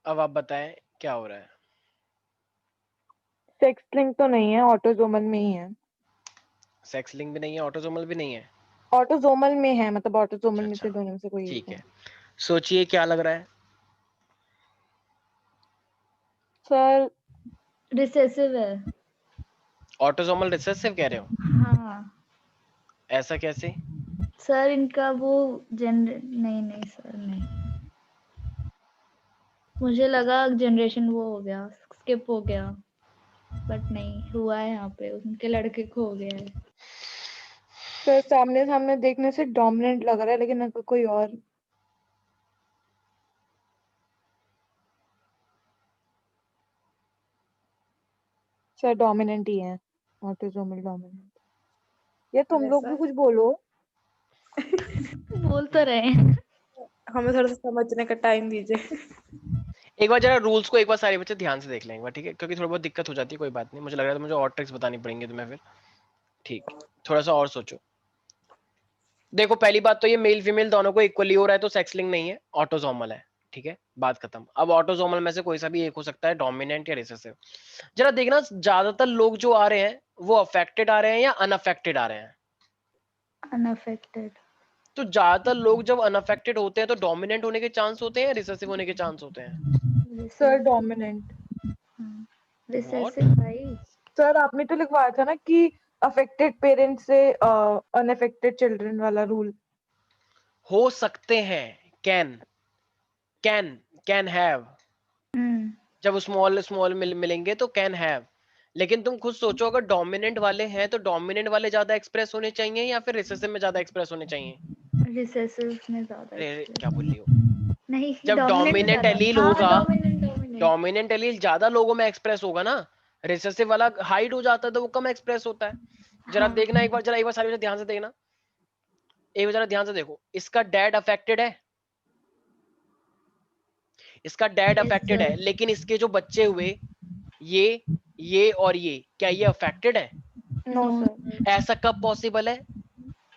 अब आप बताएं क्या हो रहा है। सेक्स लिंक तो नहीं है, ऑटोसोमल में ही है। सेक्स लिंक भी नहीं है, ऑटोसोमल भी नहीं है? ऑटोसोमल में है, मतलब ऑटोसोमल अच्छा में से अच्छा, दोनों में से कोई एक ठीक है। है। सोचिए क्या लग रहा है। सर रिसेसिव है। ऑटोसोमल रिसेसिव कह रहे हो? हाँ ऐसा कैसे? सर, इनका वो जनरे नहीं नहीं सर नहीं, मुझे लगा जनरेशन वो हो गया, स्किप हो गया, बट नहीं हुआ है, यहाँ पे उनके लड़के को हो गया है। सर सामने सामने देखने से डोमिनेंट लग रहा है, लेकिन अगर कोई और। सर डोमिनेंट ही है, ऑटोसोमल डोमिनेंट। ये तुम लोग भी सर कुछ बोलो। बोल तो रहे हैं। हमें थोड़ा सा समझने का टाइम दीजिए। एक बार जरा रूल्स को एक बार सारे बच्चे ध्यान से देख लें एक बार, ठीक है, क्योंकि थोड़ी बहुत दिक्कत हो जाती है, कोई बात नहीं, मुझे लग रहा है मुझे और ट्रिक्स बतानी पड़ेंगी तुम्हें फिर। ठीक, थोड़ा सा और सोचो। देखो पहली बात तो ये मेल फीमेल दोनों को इक्वली हो रहा है तो सेक्स लिंक नहीं है, ऑटोसोमल है, ठीक है, बात खत्म। अब ऑटोसोमल में से कोई सा भी एक हो सकता है, डोमिनेंट या रिसेसिव। जरा देखना ज्यादातर लोग जो आ रहे हैं वो अफेक्टेड आ रहे हैं या अनअफेक्टेड आ रहे हैं। अनअफेक्टेड। तो ज्यादातर लोग जब अनअफेक्टेड होते हैं तो डोमिनेंट होने के चांस होते हैं या रिसेसिव होने के चांस होते हैं? Sir dominant. व्हाट? रिसेसिव भाई। सर आपने तो लिखवाया था ना कि अफेक्टेड पेरेंट्स से अनअफेक्टेड चिल्ड्रन वाला रूल। हो सकते हैं, कैन कैन कैन हैव, जब स्मॉल स्मॉल मिलेंगे तो कैन हैव। लेकिन तुम खुद सोचो, अगर डोमिनेंट वाले हैं तो डोमिनेंट वाले ज्यादा एक्सप्रेस होने चाहिए या फिर रिसेसिव में ज्यादा एक्सप्रेस होने चाहिए? रिसेसिव में ज्यादा अरे express क्या बोल रही हो? नहीं, जब dominant में डोमिनेंट ज्यादा। एलील हाँ, होगा, dominant। डोमिनेंट एलील ज्यादा लोगों में एक्सप्रेस होगा ना, रिसेसिव वाला हाइड हो जाता है तो वो कम एक्सप्रेस होता है। जरा हाँ। देखना एक बार, जरा एक बार सारे बच्चे ध्यान से देखना, एक बार जरा ध्यान से देखो, इसका डैड अफेक्टेड है, इसका डैड Yes, अफेक्टेड sir। है, लेकिन इसके जो बच्चे हुए ये और ये, क्या ये अफेक्टेड है? No No, sir, sir। ऐसा कब पॉसिबल है?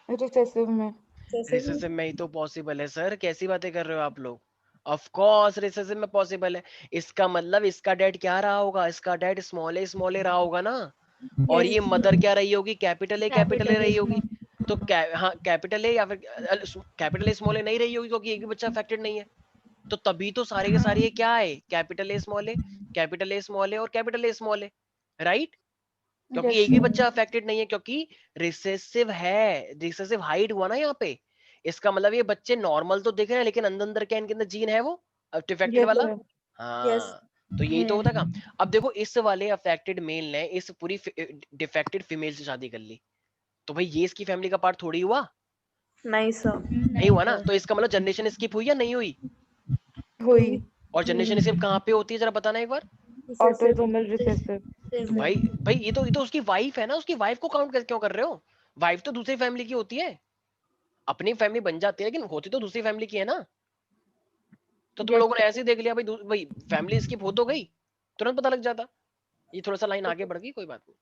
रिसेसिव में। रिसेसिव में ही तो पॉसिबल है सर, कैसी बातें कर रहे हो आप लोग? ऑफ कोर्स रिसेसिव में पॉसिबल है। इसका मतलब इसका डैड क्या रहा होगा? इसका डैड स्मॉल ए रहा होगा ना, और Yes, ये sir। मदर क्या रही होगी? कैपिटल ए Capital रही is होगी। small। तो हाँ कैपिटल ए या फिर कैपिटल ए स्मॉल ए नहीं रही होगी, क्योंकि एक भी बच्चा अफेक्टेड नहीं है। तो तभी तो सारे के सारे ये क्या है? Capital A small A, capital A small A और capital A small A, right? क्योंकि यस एक भी सर। बच्चा अफेक्टेड नहीं है, क्योंकि रिसेसिव है, रिसेसिव हाइड हुआ ना यहाँ पे। इसका मतलब ये बच्चे नॉर्मल तो दिख रहे हैं, लेकिन अंदर अंदर क्या इनके अंदर जीन है वो डिफेक्टेड यस वाला। सर। हाँ, तो यही तो है। होता काम। अब देखो, इस वाले अफेक्टेड मेल ने इस पूरी डिफेक्टेड फीमेल से शादी कर ली, तो भाई ये इसकी फैमिली का पार्ट थोड़ी हुआ, नहीं सर। नहीं हुआ ना। तो इसका मतलब जनरेशन स्किप हुई या नहीं हुई? हुई। और जनरेशन स्किप कहाँ पे होती है, जरा बताना एक बार। Autosomal recessive. तो भाई ये तो उसकी वाइफ है ना, उसकी वाइफ को काउंट क्यों कर रहे हो? वाइफ तो दूसरी फैमिली की होती है, अपनी फैमिली बन जाती है, लेकिन होती तो दूसरी फैमिली की है ना। तो तुम यस लोगों ने ऐसे ही देख लिया भाई, भाई फैमिली स्किप हो तो गई, तुरंत पता लग जाता। ये थोड़ा सा लाइन आगे बढ़ गई, कोई बात नहीं,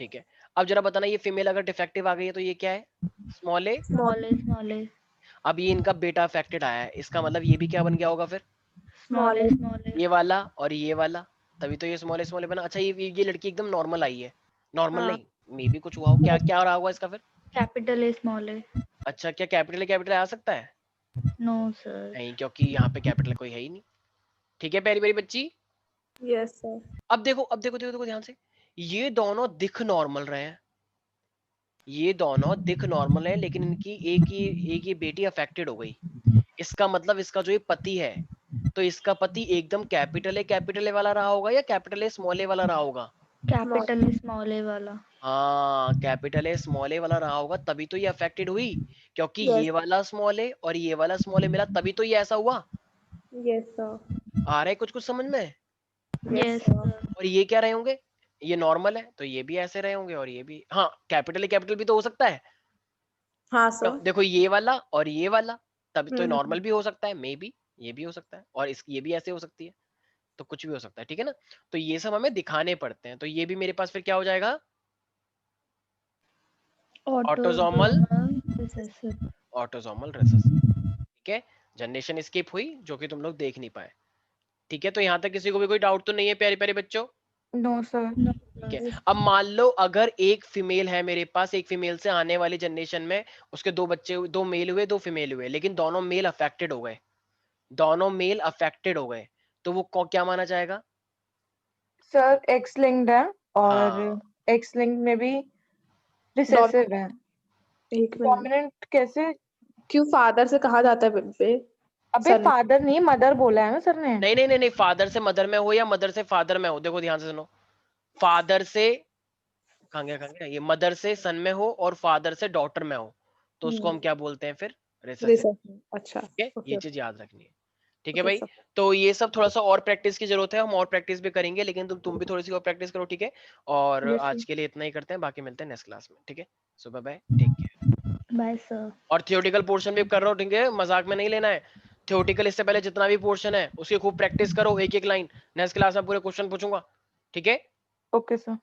ठीक है। अब जरा बताना, ये फीमेल अगर डिफेक्टिव आ गई है तो ये क्या है? स्मॉल ए। स्मॉल ए। अब ये इनका बेटा अफेक्टेड आया है, इसका मतलब ये भी क्या बन गया होगा फिर? स्मॉल ए। ये वाला और ये वाला, तभी तो ये स्मॉल ए बना। अच्छा, ये लड़की एकदम नॉर्मल आई है, नॉर्मल हाँ। नहीं, मे भी कुछ हुआ हो, क्या क्या रहा होगा इसका फिर? Capital A small A. अच्छा, क्या कैपिटल आ सकता है? No sir. नहीं, क्योंकि यहाँ पे कैपिटल कोई है ही नहीं। ठीक है प्यारी प्यारी बच्ची। Yes sir. अब देखो ध्यान से, ये दोनों दिख नॉर्मल रहे हैं, ये दोनों दिख नॉर्मल है, लेकिन इनकी एक ही बेटी अफेक्टेड हो गई। इसका मतलब इसका जो ये पति है, तो इसका पति एकदम कैपिटल ए वाला रहा होगा या कैपिटल ए स्मॉल ए वाला रहा होगा? कैपिटल ए स्मॉल ए वाला। हाँ, कैपिटल ए स्मॉल ए वाला रहा होगा, तभी तो ये अफेक्टेड हुई, क्योंकि ये वाला स्मॉल ए और ये वाला स्मॉल ए मिला, तभी तो ये ऐसा हुआ। Yes sir. आ रहा है कुछ समझ में? Yes sir. और ये क्या रहे होंगे? ये नॉर्मल है तो ये भी ऐसे रहे होंगे, और ये भी, हाँ कैपिटल भी तो हो सकता है। हाँ सर। देखो ये वाला और ये वाला, तभी तो हम्म। नॉर्मल भी हो सकता है, मे बी ये भी हो सकता है, और ये भी ऐसे हो सकती है, तो कुछ भी हो सकता है, ठीक है ना। तो ये सब हमें दिखाने पड़ते हैं, तो ये भी मेरे पास फिर क्या हो जाएगा? Autosomal recessive. ऑटोसोमल रिसेसिव, ठीक है। जनरेशन स्किप हुई, जो कि तुम लोग देख नहीं पाए, ठीक है। तो यहाँ तक किसी को भी कोई डाउट तो नहीं है प्यारे प्यारे बच्चों? No sir. ठीक है। अब मान लो अगर एक फीमेल है मेरे पास, एक फीमेल से आने वाली जनरेशन में उसके दो बच्चे, दो मेल हुए दो फीमेल हुए, लेकिन दोनों मेल अफेक्टेड हो गए, दोनों मेल अफेक्टेड हो गए, तो वो क्या माना जाएगा? सर एक्स लिंक्ड है, और हाँ, एक्स लिंक्ड में भी रिसेसिव है। एक मिनट, डोमिनेंट कैसे? क्यों फादर से कहा जाता है बेबे? अबे सर फादर नहीं, मदर बोला है ना सर ने। नहीं, फादर से मदर में हो या मदर से फादर में हो, देखो ध्यान से सुनो, फादर से कहाँ गया, ये मदर से सन में हो और फादर से डॉटर में हो, तो उसको हम क्या बोलते हैं फिर? Recessive, recessive. अच्छा। ठीक है, ये ओके चीज याद रखनी है, ठीक है ओके भाई। सर। तो ये सब थोड़ा सा और प्रैक्टिस की जरूरत है, हम और प्रैक्टिस भी करेंगे, लेकिन तुम भी थोड़ी सी और प्रैक्टिस करो, ठीक है। और यस आज सर। के लिए इतना ही करते हैं, बाकी मिलते हैं नेक्स्ट क्लास में, ठीक है। So bye bye, take care. Bye sir. और थियोरेटिकल पोर्शन भी कर रहा हूँ, ठीक है, मजाक में नहीं लेना है। थियोरेटिकल इससे पहले जितना भी पोर्शन है उसकी खूब प्रैक्टिस करो, एक एक लाइन। नेक्स्ट क्लास में पूरे क्वेश्चन पूछूंगा, ठीक है। Okay sir.